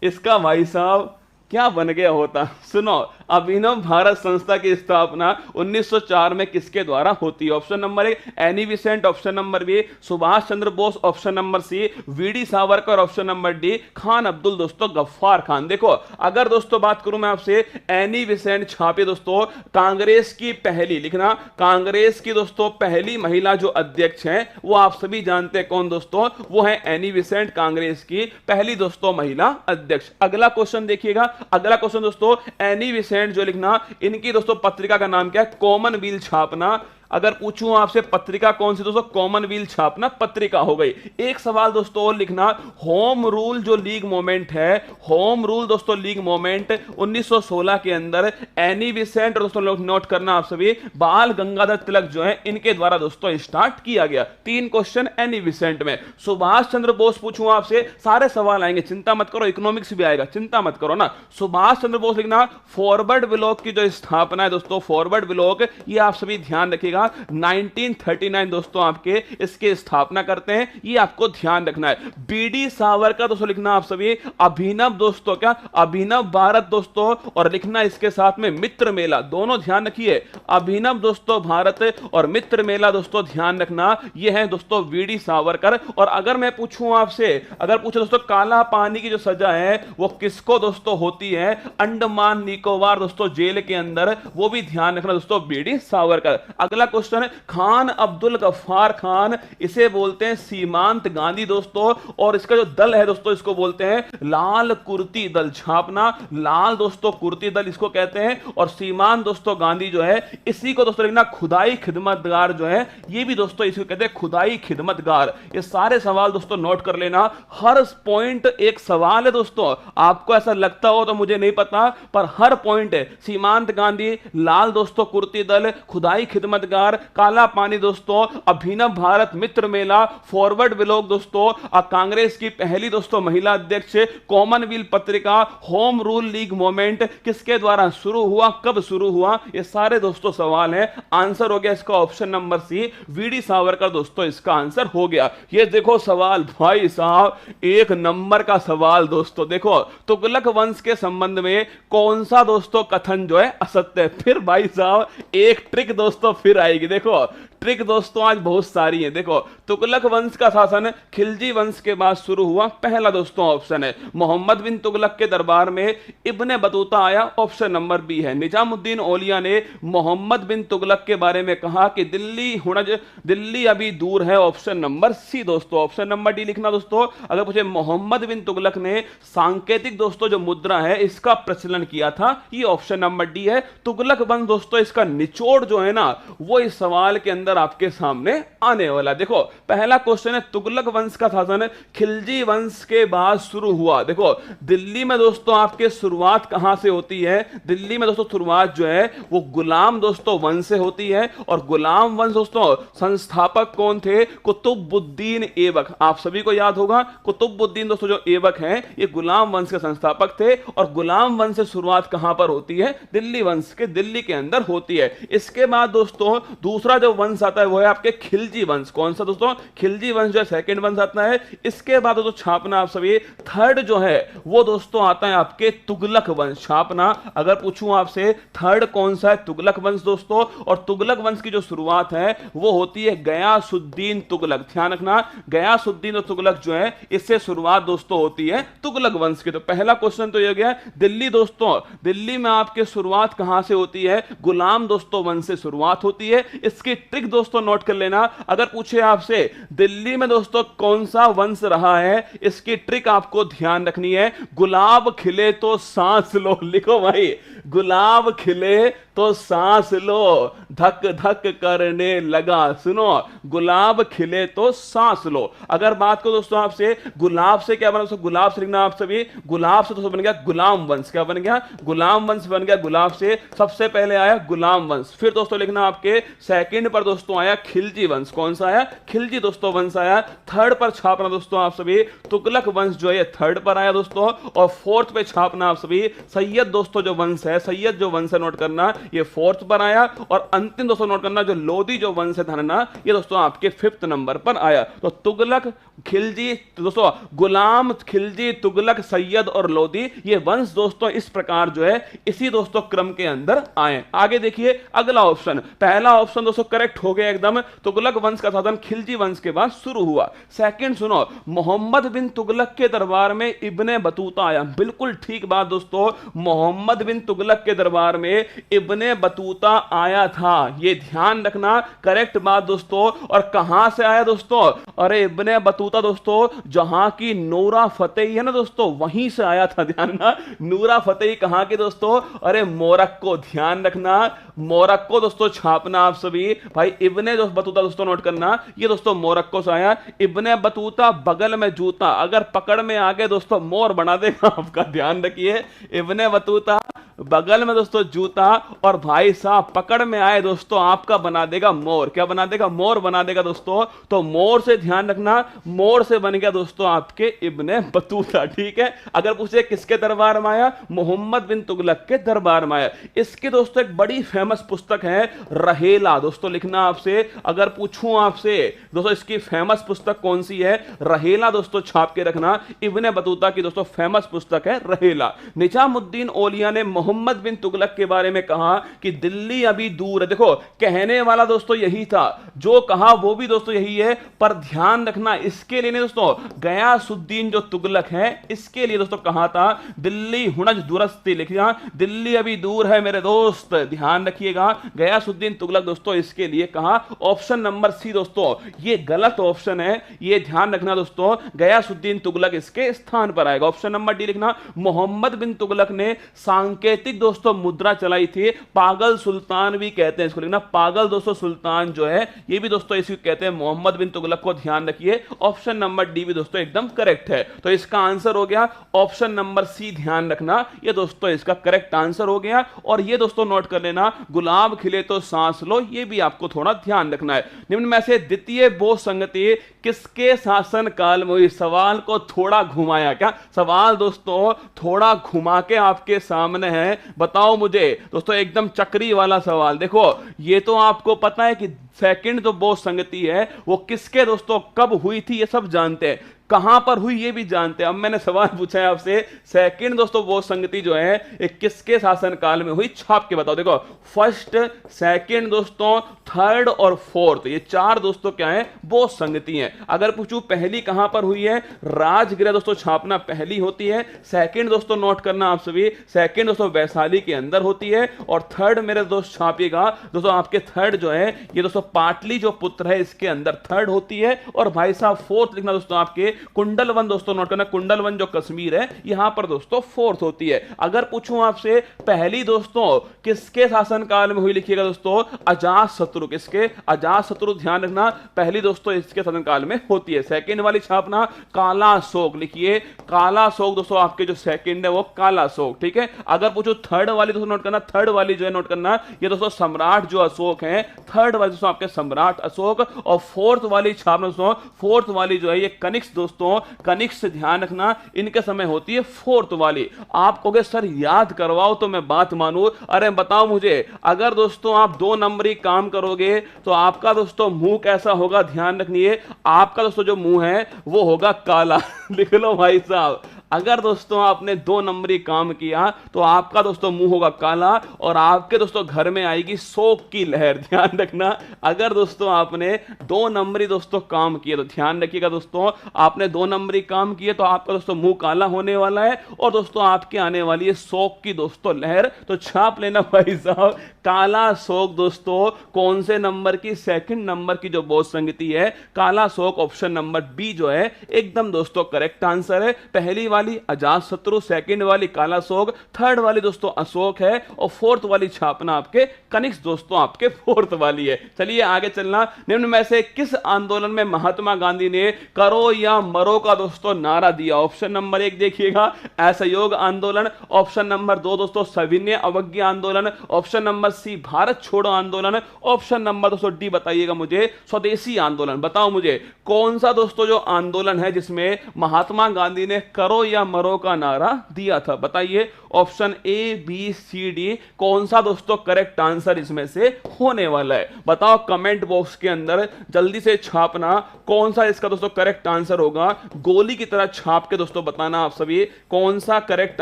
इसका भाई साहब क्या बन गया होता। सुनो, अभिनव भारत संस्था की स्थापना 1904 में किसके द्वारा होती है, option number 1 Annie Besant, option number B Subhash Chandra Bose, option number C VD Savarkar, option number D Khan Abdul दोस्तों गफ्फार खान। देखो अगर दोस्तों बात करूं मैं आपसे, एनी विसेंट छापे दोस्तों कांग्रेस की पहली, लिखना कांग्रेस की दोस्तों पहली महिला जो अध्यक्ष हैं वो आप सभी जानते हैं कौन दोस्तों, वो है एनी विसेंट, कांग्रेस की पहली दोस्तों महिला अध्यक्ष। अगला क्वेश्चन देखिएगा, अगला क्वेश्चन दोस्तों एनी विसेंट जो लिखना, इनकी दोस्तों पत्रिका का नाम क्या है, कॉमनवेल्थ छापना। अगर पूछूं आपसे पत्रिका कौन सी दोस्तों, कॉमनवेल्थ छापना पत्रिका हो गई। एक सवाल दोस्तों और लिखना, होम रूल जो लीग मूवमेंट है, होम रूल दोस्तों लीग मूवमेंट 1916 के अंदर एनी विसेंट और दोस्तों लोग नोट करना आप सभी, बाल गंगाधर तिलक जो है इनके द्वारा दोस्तों स्टार्ट किया गया। 3 क्वेश्चन एनी विसेंट में। सुभाष चंद्र बोस पूछूं आपसे, सारे सवाल आएंगे चिंता मत करो, इकोनॉमिक्स भी आएगा चिंता मत करो ना। सुभाष चंद्र बोस लिखना, फॉरवर्ड ब्लॉक की जो स्थापना है दोस्तों, फॉरवर्ड ब्लॉक ये आप सभी ध्यान रखिएगा 1939 दोस्तों आपके इसके स्थापना करते हैं, ये आपको ध्यान रखना है। बीडी सावरकर दोस्तों लिखना आप सभी, अभिनव दोस्तों क्या, अभिनव भारत दोस्तों, और लिखना इसके साथ में मित्र मेला, दोनों ध्यान रखिए, अभिनव दोस्तों भारत और मित्र मेला दोस्तों ध्यान रखना, ये है दोस्तों वीडी सावरकर। और अगर मैं पूछूं आपसे, अगर पूछो दोस्तों काला पानी की जो सजा है वो किसको दोस्तों होती है, अंडमान निकोबार दोस्तों जेल के अंदर, वो भी ध्यान रखना दोस्तों बीडी सावरकर। अगला क्वेश्चन है, खान अब्दुल गफ्फार खान, इसे बोलते हैं सीमांत गांधी दोस्तों, और इसका जो दल है दोस्तों इसको बोलते हैं लाल कुर्ती दल। छापना लाल दोस्तों कुर्ती दल इसको कहते हैं, और सीमांत दोस्तों गांधी जो है इसी को दोस्तों लिखना खुदाई खिदमतगार जो है, ये भी दोस्तों इसको कहते हैं खुदाई खिदमतगार। ये सारे सवाल दोस्तों नोट कर लेना, हर पॉइंट एक सवाल है दोस्तों। आपको ऐसा लगता हो तो मुझे नहीं पता, पर हर पॉइंट है। सीमांत गांधी, लाल दोस्तों कुर्ती दल, खुदाई खिदमतगार, काला पानी दोस्तों, अभिनव भारत मित्र मेला, फॉरवर्ड ब्लॉग दोस्तों, कांग्रेस की पहली दोस्तों महिला अध्यक्ष, कॉमनवेल्थ पत्रिका, होम रूल लीग मूवमेंट किसके द्वारा शुरू हुआ, कब शुरू हुआ, ये सारे दोस्तों सवाल हैं। आंसर हो गया इसका option number C, VD Savarkar दोस्तों इसका आंसर हो गया। ये देखो सवाल भाई साहब, एक नंबर का सवाल दोस्तों। देखो तुगलक वंश के संबंध में कौन सा दोस्तों कथन जो है असत्य है। फिर भाई साहब एक ट्रिक दोस्तों फिर आएगी। देखो ट्रिक दोस्तों आज बहुत सारी है। देखो तुगलक वंश का शासन खिलजी वंश के बाद शुरू हुआ, पहला दोस्तों ऑप्शन है। मोहम्मद बिन तुगलक के दरबार में इब्ने बतूता आया, ऑप्शन नंबर बी है। निजामुद्दीन औलिया ने मोहम्मद बिन तुगलक के बारे में कहा कि दिल्ली अभी दूर है, ऑप्शन नंबर सी दोस्तों। ऑप्शन नंबर डी लिखना दोस्तों। अगर पूछे मोहम्मद बिन तुगलक ने सांकेतिक दोस्तों जो मुद्रा है इसका प्रचलन किया था, ये ऑप्शन नंबर डी है। तुगलक वंश दोस्तों इसका निचोड़ जो है ना वो इस सवाल के अंदर आपके सामने आने वाला। देखो पहला क्वेश्चन है, तुगलक वंश का शासन खिलजी वंश के बाद शुरू हुआ। देखो दिल्ली में दोस्तों आपके शुरुआत कहां से होती है, दिल्ली में दोस्तों शुरुआत जो है वो गुलाम दोस्तों वंश से होती है, और गुलाम वंश दोस्तों संस्थापक कौन थे, कुतुबुद्दीन ऐबक। आप सभी को याद होगा कुतुबुद्दीन दोस्तों जो ऐबक हैं ये गुलाम वंश के संस्थापक थे, और गुलाम वंश से शुरुआत कहां पर होती है, दिल्ली वंश के, दिल्ली के अंदर होती है। इसके बाद दोस्तों दूसरा जो वंश आता है वो है आपके खिलजी वंश। कौन सा दोस्तों, खिलजी वंश जो है सेकंड वंश आता है। इसके बाद दोस्तों छापना आप सभी, थर्ड जो है वो दोस्तों आता है आपके तुगलक वंश। छापना अगर पूछूं आपसे थर्ड कौन सा है, तुगलक वंश दोस्तों। और तुगलक वंश की जो शुरुआत है वो होती है गयासुद्दीन तुगलक। ध्यान रखना गयासुद्दीन और तुगलक जो है इससे शुरुआत दोस्तों होती है तुगलक वंश की। तो पहला क्वेश्चन तो ये गया दिल्ली दोस्तों, दिल्ली में आपके शुरुआत कहां से होती है, गुलाम दोस्तों वंश से शुरुआत होती है। इसकी ट्रिक दोस्तों नोट कर लेना, अगर पूछे आपसे दिल्ली में दोस्तों कौन सा वंश रहा है, इसकी ट्रिक आपको ध्यान रखनी है। गुलाब खिले तो सांस लो, लिखो भाई, गुलाब खिले तो सांस लो, धक धक करने लगा। सुनो, गुलाब खिले तो सांस लो। अगर बात करो दोस्तों आपसे गुलाब से क्या बना दोस्तों, गुलाब से लिखना आप सभी, गुलाब से दोस्तों बन गया गुलाम वंश। क्या बन गया, गुलाम वंश बन गया गुलाब से। सबसे पहले आया गुलाम वंश, फिर दोस्तों लिखना आपके सेकंड पर दोस्तों आया खिलजी वंश। कौन सा आया, खिलजी दोस्तों वंश आया। थर्ड पर छापना दोस्तों आप सभी तुगलक वंश जो है थर्ड पर आया दोस्तों। और फोर्थ पे छापना आप सभी सैयद दोस्तों जो वंश है, सैयद जो वंश है नोट करना ये फोर्थ पर आया। और अंतिम दोस्तों नोट करना जो लोधी जो वंश है धनना, ये दोस्तों आपके फिफ्थ नंबर पर आया। तो तुगलक, खिलजी दोस्तों, गुलाम, खिलजी, तुगलक, सैयद और लोधी, ये वंश दोस्तों इस प्रकार जो है इसी दोस्तों क्रम के अंदर आए। आगे देखिए अगला ऑप्शन, पहला ऑप्शन दोस्तों करेक्ट हो गया एकदम, तुगलक वंश का शासन खिलजी वंश के बाद शुरू हुआ। सेकंड सुनो, मोहम्मद बिन तुगलक के दरबार में इब्ने बतूता आया। बिल्कुल ठीक बात दोस्तों, मोहम्मद बिन तुगलक के दरबार में इब्ने बतूता आया था, ये ध्यान रखना, करेक्ट बात दोस्तों। और कहां से आया दोस्तों, अरे इब्ने बतूता दोस्तों जहां की नूरा फतेही है ना दोस्तों, वहीं से आया था। ध्यान रखना, नूरा फतेही कहां की दोस्तों, अरे मोरक्को। ध्यान रखना मोरक्को दोस्तों, छापना आप सभी भाई, इब्ने बतूता दोस्तों नोट करना, ये दोस्तों मोरक्को से आया। इब्ने बतूता बगल में जूता, अगर पकड़ में आ गए दोस्तों मोर बना देगा आपका, ध्यान रखिए। इब्ने बतूता बगल में दोस्तों जूता, और भाई साहब पकड़ में आए दोस्तों आपका बना देगा मोर। क्या बना देगा, मोर बना देगा दोस्तों। तो मोर से ध्यान रखना, मोर से बन गया दोस्तों आपके इब्ने बतूता। ठीक है, अगर पूछे किसके दरबार में आया, मोहम्मद बिन तुगलक के दरबार में आया। इसकी दोस्तों एक बड़ी फेमस पुस्तक है रहेला। दोस्तों लिखना आपसे, अगर पूछूं आपसे दोस्तों इसकी फेमस पुस्तक कौन सी है, रहेला दोस्तों छाप के रखना। इब्ने बतूता की दोस्तों फेमस पुस्तक है रहेला। निजामुद्दीन औलिया ने मोहम्मद बिन तुगलक के बारे में कहा कि दिल्ली अभी दूर है। देखो कहने वाला दोस्तों यही था, जो कहा वो भी दोस्तों यही है, पर ध्यान रखना इसके लिए नहीं दोस्तों, गयासुद्दीन जो तुगलक है इसके लिए दोस्तों कहा था दिल्ली हुनज दुरस्ती, लिखना दिल्ली अभी दूर है मेरे दोस्त, ध्यान रखिए। रखिएगा, गयासुद्दीन तुगलक दोस्तों इसके लिए कहा ऑप्शन नंबर सी दोस्तों ये गलत ऑप्शन है, ये ध्यान रखना दोस्तों, गयासुद्दीन तुगलक इसके स्थान पर आएगा। ऑप्शन नंबर डी लिखना, मोहम्मद बिन तुगलक ने सांकेतिक दोस्तों मुद्रा चलाई थी, पागल सुल्तान भी कहते हैं इसको, लिखना पागल दोस्तों सुल्तान जो है ये भी दोस्तों इसको कहते हैं मोहम्मद बिन तुगलक को, ध्यान रखिए। ऑप्शन नंबर डी भी दोस्तों एकदम करेक्ट है, तो इसका आंसर हो गया ऑप्शन नंबर सी, ध्यान रखना ये दोस्तों इसका करेक्ट आंसर हो गया। और ये दोस्तों नोट कर लेना, गुलाब खिले तो सांस लो, ये भी आपको थोड़ा ध्यान रखना है। निम्न में से द्वितीय बोस संगति किसके शासन काल में हुई? सवाल को थोड़ा घुमाया, क्या सवाल दोस्तों थोड़ा घुमा के आपके सामने है, बताओ मुझे दोस्तों, एकदम चक्री वाला सवाल। देखो ये तो आपको पता है कि सेकंड जो बोस संगति है वो किसके दोस्तों कब हुई थी ये सब जानते हैं, कहां पर हुई ये भी जानते हैं। अब मैंने सवाल पूछा है आपसे, सेकंड दोस्तों बोस संगति जो है ये किसके शासन काल में हुई, छाप के बताओ। देखो फर्स्ट, सेकंड दोस्तों, थर्ड और फोर्थ, ये चार दोस्तों क्या है बोस संगति हैं। अगर पूछूं पहली कहां पर हुई है, राजगृह दोस्तों छापना पहली होती है। सेकंड दोस्तों नोट करना आप सभी, सेकंड दोस्तों वैशाली के अंदर होती है। और थर्ड मेरे दोस्त छापिएगा दोस्तों, आपके थर्ड जो है ये दोस्तों पाटली जो पुत्र है इसके अंदर थर्ड होती है। और भाई साहब फोर्थ लिखना दोस्तों, आपके कुंडलवन दोस्तों नोट करना, कुंडलवन जो कश्मीर है यहां पर दोस्तों फोर्थ होती है। अगर पूछूं आपसे पहली दोस्तों किसके शासन काल में हुई, लिखिएगा दोस्तों अजात शत्रु, किसके, अजात शत्रु, ध्यान रखना पहली दोस्तों इसके शासन काल में होती है। सेकंड वाली छापना काला शोक, लिखिए काला शोक दोस्तों, आपके जो सेकंड है वो काला शोक, ठीक है। अगर पूछो थर्ड वाली दोस्तों नोट करना, थर्ड वाली जो है नोट करना ये दोस्तों सम्राट जो अशोक है, थर्ड वाली दोस्तों आपके सम्राट अशोक। और फोर्थ वाली छापना दोस्तों, फोर्थ वाली जो है ये कनिष्क दोस्तों, कनिष्क से ध्यान रखना इनके समय होती है फोर्थ वाली। आप कहोगे सर याद करवाओ तो मैं बात मानूं, अरे बताओ मुझे, अगर दोस्तों आप 2 नंबरी काम करोगे तो आपका दोस्तों मुंह कैसा होगा, ध्यान रखिए, आपका दोस्तों जो मुंह है वो होगा काला लिख लो भाई साहब। अगर दोस्तों आपने 2 नंबरी काम किया तो आपका दोस्तों मुंह होगा काला और आपके दोस्तों घर में आएगी शोक की लहर, ध्यान रखना। अगर दोस्तों आपने 2 नंबरी दोस्तों काम किया तो ध्यान रखिएगा दोस्तों, आपने 2 नंबरी काम किए तो आपका दोस्तों मुंह काला होने वाला है और दोस्तों आपके आने वाली है शोक की दोस्तों लहर। तो छाप लेना भाई साहब, काला शोक दोस्तों कौन से नंबर की, सेकंड नंबर की जो बोस संगति है काला शोक, ऑप्शन नंबर बी जो है एकदम दोस्तों करेक्ट आंसर है। पहली वाली अजात शत्रु, सेकंड वाली काला शोक, थर्ड वाली दोस्तों अशोक है और फोर्थ वाली छापना आपके कनिष्क दोस्तों आपके फोर्थ वाली है। चलिए आगे चलना, निम्न में से किस आंदोलन में महात्मा गांधी ने करो या मरो का दोस्तों नारा दिया? ऑप्शन नंबर 1 देखिएगा असहयोग आंदोलन, ऑप्शन नंबर 2 दोस्तों सविनय अवज्ञा आंदोलन, ऑप्शन नंबर सी भारत छोड़ो आंदोलन, ऑप्शन नंबर दोस्तों डी बताइएगा मुझे स्वदेशी आंदोलन। बताओ मुझे कौन सा दोस्तों जो आंदोलन है जिसमें महात्मा गांधी ने करो या मरो का नारा दिया था, बताइए। Option A B C D कौन सा दोस्तों करेक्ट आंसर इसमें से होने वाला है, बताओ कमेंट बॉक्स के अंदर जल्दी से छापना कौन सा इसका दोस्तों करेक्ट आंसर होगा। गोली की तरह छाप के दोस्तों बताना आप सभी कौन सा करेक्ट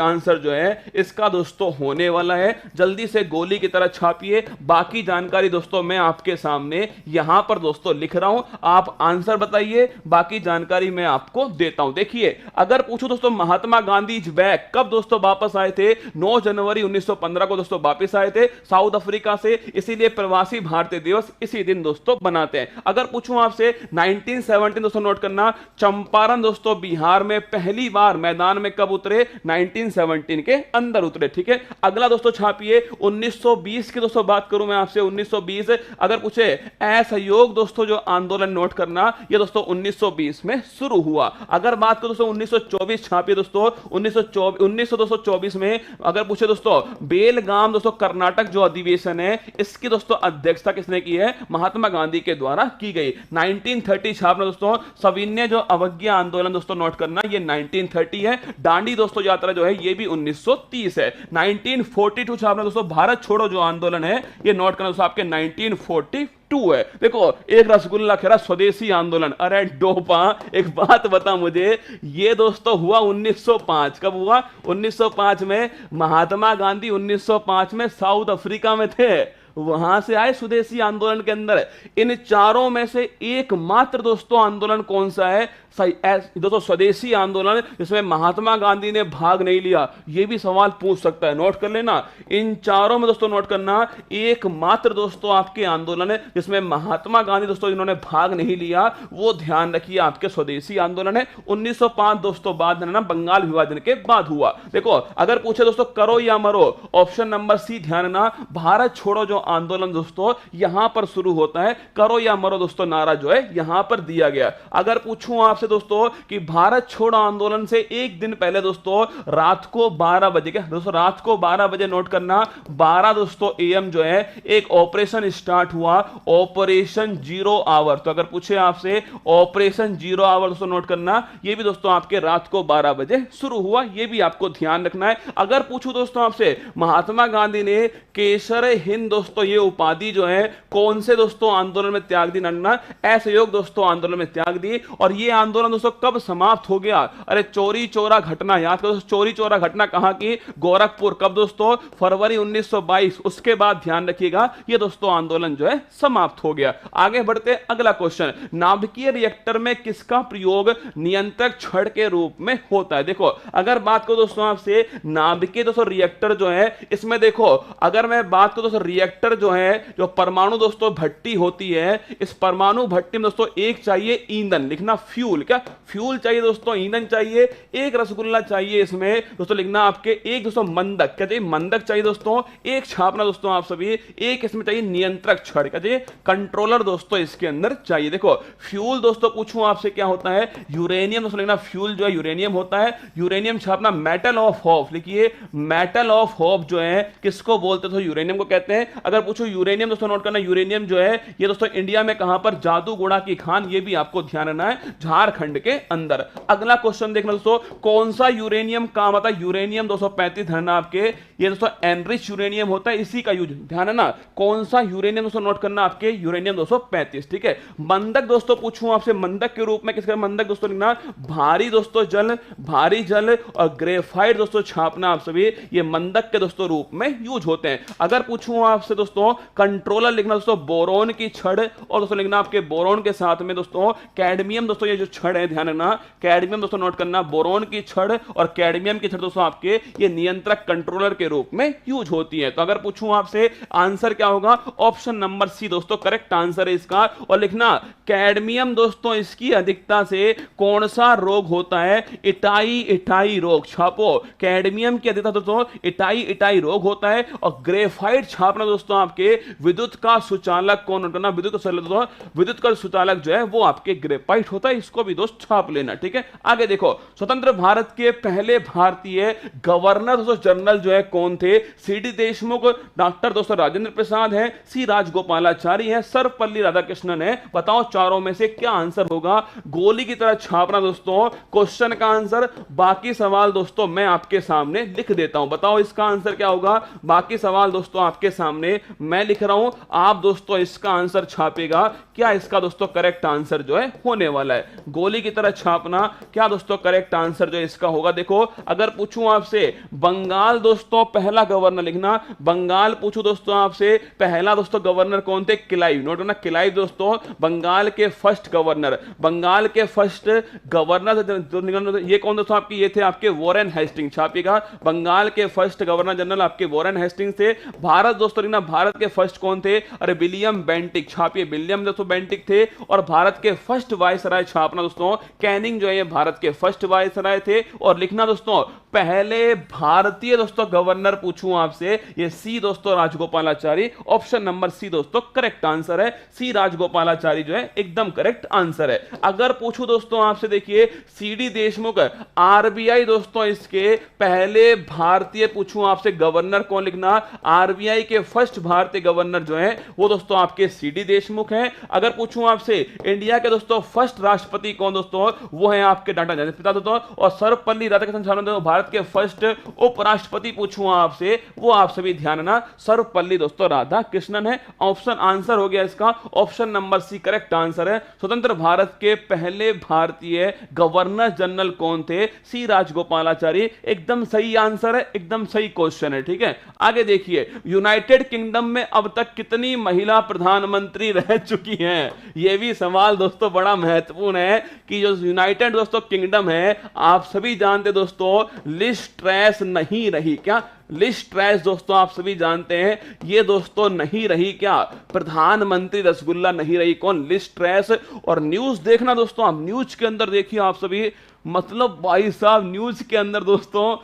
आंसर जो है इसका दोस्तों होने वाला है। जल्दी से गोली की तरह छापिए, बाकी जानकारी दोस्तों मैं आपके सामने यहां पर दोस्तों लिख रहा हूं, आप आंसर बताइए, बाकी जानकारी मैं आपको देता हूं। देखिए अगर पूछूं दोस्तों महात्मा गांधी इज बैक कब दोस्तों वापस आए थे, 9 जनवरी 1915 को दोस्तों वापस आए थे साउथ अफ्रीका से, इसीलिए प्रवासी भारतीय दिवस इसी दिन दोस्तों बनाते हैं। अगर पूछूं आपसे 1917 दोस्तों नोट करना, चंपारण दोस्तों बिहार में पहली बार मैदान में कब उतरे, 1917 के अंदर उतरे, ठीक है। अगला दोस्तों छापिए 1920 की दोस्तों बात करूं मैं आपसे, 1920 अगर पूछे असहयोग दोस्तों जो आंदोलन नोट करना ये दोस्तों 1920 में शुरू हुआ। अगर बात करो दोस्तों 1924 छापिए दोस्तों, 1924 में अगर पूछे दोस्तों बेलगाम दोस्तों कर्नाटक जो अधिवेशन है इसकी दोस्तों अध्यक्षता किसने की है, महात्मा गांधी के द्वारा की गई। 1930 छापना दोस्तों सविनय जो अवज्ञा आंदोलन दोस्तों नोट करना ये 1930 है। दांडी दोस्तों यात्रा जो है ये भी 1930 है। 1942 छापना दोस्तों भारत छोड़ो जो आंदोलन है ये नोट करना दोस्तों आपके 1942 है। देखो एक रसगुल्ला खेरा स्वदेशी आंदोलन, अरे डोपा एक बात बता मुझे, ये दोस्तों हुआ 1905, कब हुआ 1905 में, महात्मा गांधी 1905 में साउथ अफ्रीका में थे, वहां से आए स्वदेशी आंदोलन के अंदर। इन चारों में से एकमात्र दोस्तों आंदोलन कौन सा है, दोस्तों स्वदेशी आंदोलन जिसमें महात्मा गांधी ने भाग नहीं लिया, यह भी सवाल पूछ सकता है, नोट कर लेना। इन चारों में दोस्तों नोट करना, एकमात्र दोस्तों आपके आंदोलन है जिसमें महात्मा गांधी दोस्तों जिन्होंने भाग नहीं लिया, वो ध्यान रखिए आपके स्वदेशी आंदोलन है। 1905 दोस्तों बाद ना बंगाल विभाजन के बाद हुआ। देखो अगर पूछे दोस्तों करो या मरो, ऑप्शन नंबर सी ध्यान रखना, भारत छोड़ो जो आंदोलन दोस्तों यहां पर शुरू होता है, करो या मरो दोस्तों नारा जो है यहां पर दिया गया। अगर पूछूं आपसे दोस्तों कि भारत छोड़ो आंदोलन से एक दिन पहले दोस्तों रात को 12 बजे के दोस्तों रात को 12 बजे नोट करना, 12 दोस्तों एएम जो है एक ऑपरेशन स्टार्ट हुआ, ऑपरेशन जीरो आवर। तो अगर पूछे आपसे ऑपरेशन जीरो आवर दोस्तों नोट करना, ये भी दोस्तों आपके रात को 12 बजे शुरू हुआ, ये भी आपको ध्यान रखना है। अगर पूछूं दोस्तों आपसे महात्मा गांधी ने केसर हिंद दोस्तों ये उपाधि जो है कौन से दोस्तों आंदोलन में त्याग दी, नन्ना असहयोग दोस्तों आंदोलन में त्याग दी। और ये आंदोलन दोस्तों कब समाप्त हो गया? अरे चोरी चोरा घटना याद करो, चोरी चोरा घटना कहां की? गोरखपुर। कब दोस्तों? फरवरी 1922। उसके बाद ध्यान रखिएगा ये दोस्तों आंदोलन जो है समाप्त हो गया। आगे बढ़ते अगला क्वेश्चन, नाभिकीय रिएक्टर में किसका प्रयोग नियंत्रक छड़ के रूप में होता है? देखो अगर बात करो दोस्तों आपसे नाभिकीय दोस्तों रिएक्टर जो है, इसमें देखो अगर मैं बात करूं दोस्तों रिएक्टर जो है, जो परमाणु दोस्तों भट्टी होती है, इस परमाणु भट्टी में दोस्तों एक चाहिए ईंधन, लिखना फ्यूल, क्या फ्यूल चाहिए दोस्तों, ईंधन चाहिए, एक रसगुल्ला चाहिए इसमें दोस्तों, लिखना आपके एक दोस्तों मंदक, क्या चाहिए? मंदक चाहिए दोस्तों, एक छापना दोस्तों आप सभी, एक इसमें चाहिए नियंत्रक छड़, क्या चाहिए? कंट्रोलर दोस्तों इसके अंदर चाहिए। देखो फ्यूल दोस्तों पूछूं आपसे क्या होता है? यूरेनियम दोस्तों, लिखना फ्यूल जो है यूरेनियम होता है। यूरेनियम छापना मेटल ऑफ होप, लिखिए मेटल ऑफ होप जो है किसको बोलते हैं? यूरेनियम को कहते हैं। अगर पूछो यूरेनियम दोस्तों नोट करना, यूरेनियम जो है ये दोस्तों इंडिया में कहां पर? जादूगोड़ा की खान, ये भी आपको ध्यान रखना है, झारखंड के अंदर। अगला क्वेश्चन देखना दोस्तों, कौन सा यूरेनियम काम आता है? यूरेनियम 235 ध्यान आपके, ये दोस्तों एनरिच यूरेनियम होता है, इसी का यूज ध्यान है ना। कौन सा यूरेनियम दोस्तों नोट करना आपके? यूरेनियम 235, ठीक है। मंदक दोस्तों पूछूं आपसे, मंदक के रूप में किसका मंदक दोस्तों लिखना? भारी दोस्तों जल, भारी जल और ग्रेफाइट दोस्तों छापना आप सभी, ये मंदक के दोस्तों रूप में यूज होते हैं। अगर पूछूं आपसे दोस्तों कंट्रोलर लिखना दोस्तों बोरोन की छड़, और दोस्तों लिखना आपके बोरोन के साथ में दोस्तों कैडमियम दोस्तों, ये जो छड़ है ध्यान रखना, कैडमियम दोस्तों नोट करना, बोरोन की छड़ और कैडमियम की छड़ दोस्तों आपके ये नियंत्रक कंट्रोलर के रूप में यूज होती है। तो अगर पूछूं आपसे आंसर क्या होगा? ऑप्शन नंबर सी दोस्तों करेक्ट आंसर है इसका। और लिखना कैडमियम दोस्तों इसकी अधिकता से कौन सा रोग होता है? इटाई इटाई रोग, छापो कैडमियम की अधिकता दोस्तों इटाई इटाई रोग होता है। और ग्रेफाइट छापना दोस्तों आपके विद्युत का सुचालक कौन करना? विद्युत का सुचालक जो है वो आपके ग्रेफाइट होता है, इसको भी दोस्त छाप लेना, ठीक है। आगे देखो स्वतंत्र भारत के पहले भारतीय गवर्नर दोस्तों जनरल जो है कौन थे? सीडी देशमुख, डॉक्टर दोस्तों राजेंद्र प्रसाद है, सी राजगोपालाचारी है, सर्वपल्ली राधाकृष्णन है। बताओ चारों में से क्या आंसर होगा? गोली की तरह छापना दोस्तों क्वेश्चन का आंसर, बाकी सवाल दोस्तों मैं आपके सामने लिख देता हूं। बताओ इसका आंसर क्या होगा? बाकी सवाल दोस्तों आपके सामने मैं लिख रहा हूं, आप दोस्तों इसका आंसर छापेगा। क्या इसका दोस्तों करेक्ट आंसर जो है होने वाला है? गोली की तरह छापना, क्या दोस्तों करेक्ट आंसर जो इसका होगा? देखो अगर पूछूं आपसे बंगाल दोस्तों पहला गवर्नर, लिखना बंगाल पूछूं दोस्तों आपसे पहला दोस्तों गवर्नर कौन थे? क्लाइव, नोट करना क्लाइव दोस्तों बंगाल के फर्स्ट गवर्नर, बंगाल के फर्स्ट गवर्नर ये कौन दोस्तों आपकी? ये थे आपके वॉरेन हेस्टिंग, छापिएगा बंगाल के फर्स्ट गवर्नर जनरल आपके वॉरेन हेस्टिंग थे। भारत दोस्तों लिखना भारत के फर्स्ट कौन थे? अरे विलियम बेंटिक, छापिए विलियम दोस्तों बेंटिक थे। और भारत के फर्स्ट वायसराय छापना दोस्तों कैनिंग जो है ये भारत के फर्स्ट वायसराय थे। और लिखना दोस्तों पहले भारतीय दोस्तों गवर्नर पूछूं आपसे, ये सी दोस्तों राजगोपालाचारी, ऑप्शन नंबर सी दोस्तों करेक्ट आंसर है, सी राजगोपालाचारी जो है एकदम करेक्ट आंसर है। अगर पूछूं दोस्तों आपसे देखिए सीडी देशमुख, आरबीआई दोस्तों इसके पहले भारतीय पूछूं आपसे गवर्नर कौन? लिखना आरबीआई के फर्स्ट भारतीय गवर्नर जो है वो दोस्तों आपके सीडी देशमुख हैं। अगर पूछूं आपसे इंडिया के दोस्तों फर्स्ट राष्ट्रपति कौन दोस्तों? वो है आपके डाटा जयंत पिता दोस्तों। और सर्वपल्ली राधाकृष्णन भारत भारत के फर्स्ट उपराष्ट्रपति पूछूं आपसे, वो आप सभी ध्यान ना, सर्वपल्ली दोस्तों राधाकृष्णन है। ऑप्शन आंसर हो गया इसका option number C correct answer है। स्वतंत्र भारत के पहले भारतीय गवर्नर जनरल कौन थे? सी राजगोपालाचारी। एकदम सही आंसर है, एकदम सही क्वेश्चन है, ठीक है। आगे देखिए, यूनाइटेड किंगडम में अब तक कितनी महिला प्रधानमंत्री रह चुकी हैं? यह भी सवाल दोस्तों बड़ा महत्वपूर्ण है कि जो यूनाइटेड दोस्तों किंगडम है, आप सभी जानते दोस्तों लिज ट्रैस नहीं रही। क्या लिज ट्रैस दोस्तों आप सभी जानते हैं, ये दोस्तों नहीं रही क्या प्रधानमंत्री रसगुल्ला नहीं रही। कौन? Liz trace. और न्यूज देखना दोस्तों, आप न्यूज के अंदर देखिए आप सभी, मतलब भाई साहब न्यूज के अंदर दोस्तों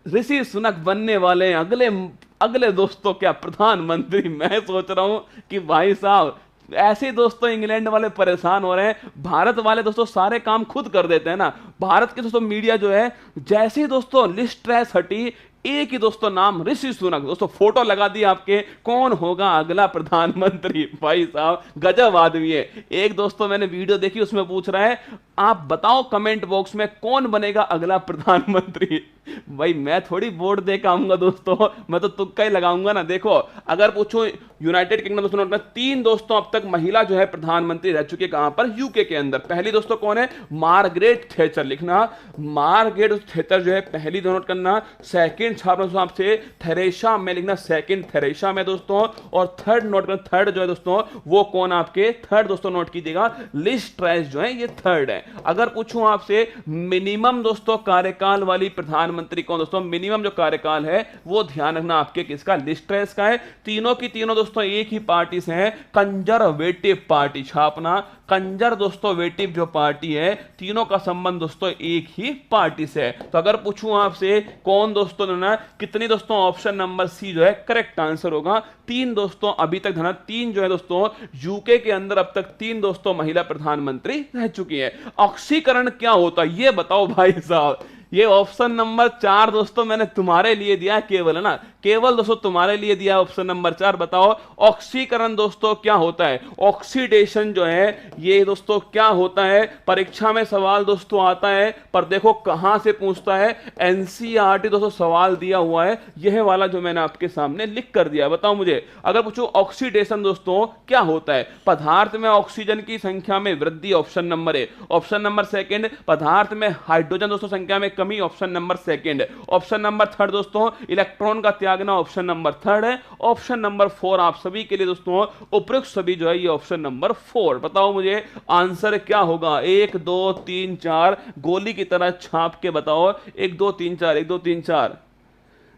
ऋषि सुनक बनने वाले हैं अगले दोस्तों क्या प्रधानमंत्री। मैं सोच रहा हूं कि भाई साहब ऐसे दोस्तों इंग्लैंड वाले परेशान हो रहे हैं, भारत वाले दोस्तों सारे काम खुद कर देते हैं ना। भारत के दोस्तों मीडिया जो है, जैसे ही दोस्तों लिज ट्रैस हटी, एक ही दोस्तों नाम ऋषि सुनक, दोस्तों फोटो लगा दी आपके, कौन होगा अगला प्रधानमंत्री। भाई साहब गजब आदमी है। एक दोस्तों मैंने वीडियो देखी, उसमें पूछ रहा है आप बताओ कमेंट बॉक्स में कौन बनेगा अगला प्रधानमंत्री। भाई मैं थोड़ी वोट दे के आऊंगा दोस्तों, मैं तो तुक्का ही लगाऊंगा ना। देखो अगर पूछो यूनाइटेड किंगडम दोस्तों में 3 दोस्तों अब तक महिला जो है प्रधानमंत्री रह चुके, कहां पर? यूके के अंदर। पहली दोस्तों कौन है? Margaret Thatcher. लिखना मार्गरेट थैचर जो है पहली, नोट करना। सेकंड छापना आपसे थेरेसा में, लिखना सेकंड थेरेसा में दोस्तों। और थर्ड नोट करना, थर्ड जो है दोस्तों वो कौन आपके? थर्ड दोस्तों नोट कीजिएगा, लिज ट्रैस जो है ये थर्ड है। अगर पूछूं आपसे मिनिमम दोस्तों कार्यकाल वाली प्रधानमंत्री कौन? दोस्तों मिनिमम जो कार्यकाल है वो ध्यान रखना आपके किसका? लिज ट्रैस का है। तीनों की तीनों दोस्तों एक ही पार्टी से हैं, कंजरवेटिव पार्टी। छापना कंजरवेटिव जो पार्टी है, तीनों का संबंध दोस्तों एक ही पार्टी से है। तो अगर पूछूं आपसे कौन दोस्तों ना, कितनी दोस्तों? ऑप्शन नंबर सी जो है करेक्ट आंसर होगा। 3 दोस्तों अभी तक धना 3 जो है दोस्तों यूके के अंदर अब तक 3 दोस्तों महिला प्रधानमंत्री रह चुकी है। ऑक्सीकरण क्या होता है ये बताओ भाई साहब। ये ऑप्शन नंबर 4 दोस्तों मैंने तुम्हारे लिए दिया, केवल है ना, केवल दोस्तों तुम्हारे लिए दिया ऑप्शन नंबर 4। बताओ ऑक्सीकरण दोस्तों क्या होता है? ऑक्सीडेशन जो है ये दोस्तों क्या होता है? परीक्षा में सवाल दोस्तों आता है, पर देखो कहां से पूछता है, एनसीईआरटी दोस्तों सवाल दिया हुआ है, यह वाला जो मैंने आपके सामने लिख कर दिया। बताओ मुझे, अगर पूछो ऑक्सीडेशन दोस्तों क्या होता है? पदार्थ में ऑक्सीजन की संख्या में वृद्धि, option number A. Option number second, पदार्थ में हाइड्रोजन दोस्तों संख्या में कमी, option number second. Option number third दोस्तों इलेक्ट्रॉन का त्यागना, ऑप्शन नंबर थर्ड है। ऑप्शन नंबर 4 आप सभी के लिए दोस्तों उपयुक्त सभी जो है ये ऑप्शन नंबर 4। बताओ मुझे आंसर क्या होगा? 1 2 3 4 गोली की तरह छाप के बताओ। 1 2 3 4, 1 2 3 4।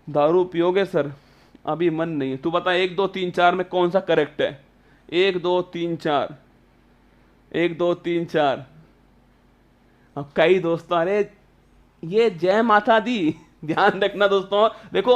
दारू पियोगे सर? अभी मन नहीं। तू बता 1 2 3 4 में कौन सा करेक्ट है? 1 2 3 4, 1 2 3 4। अब कई दोस्तों, अरे ये जय माता दी, ध्यान रखना दोस्तों। देखो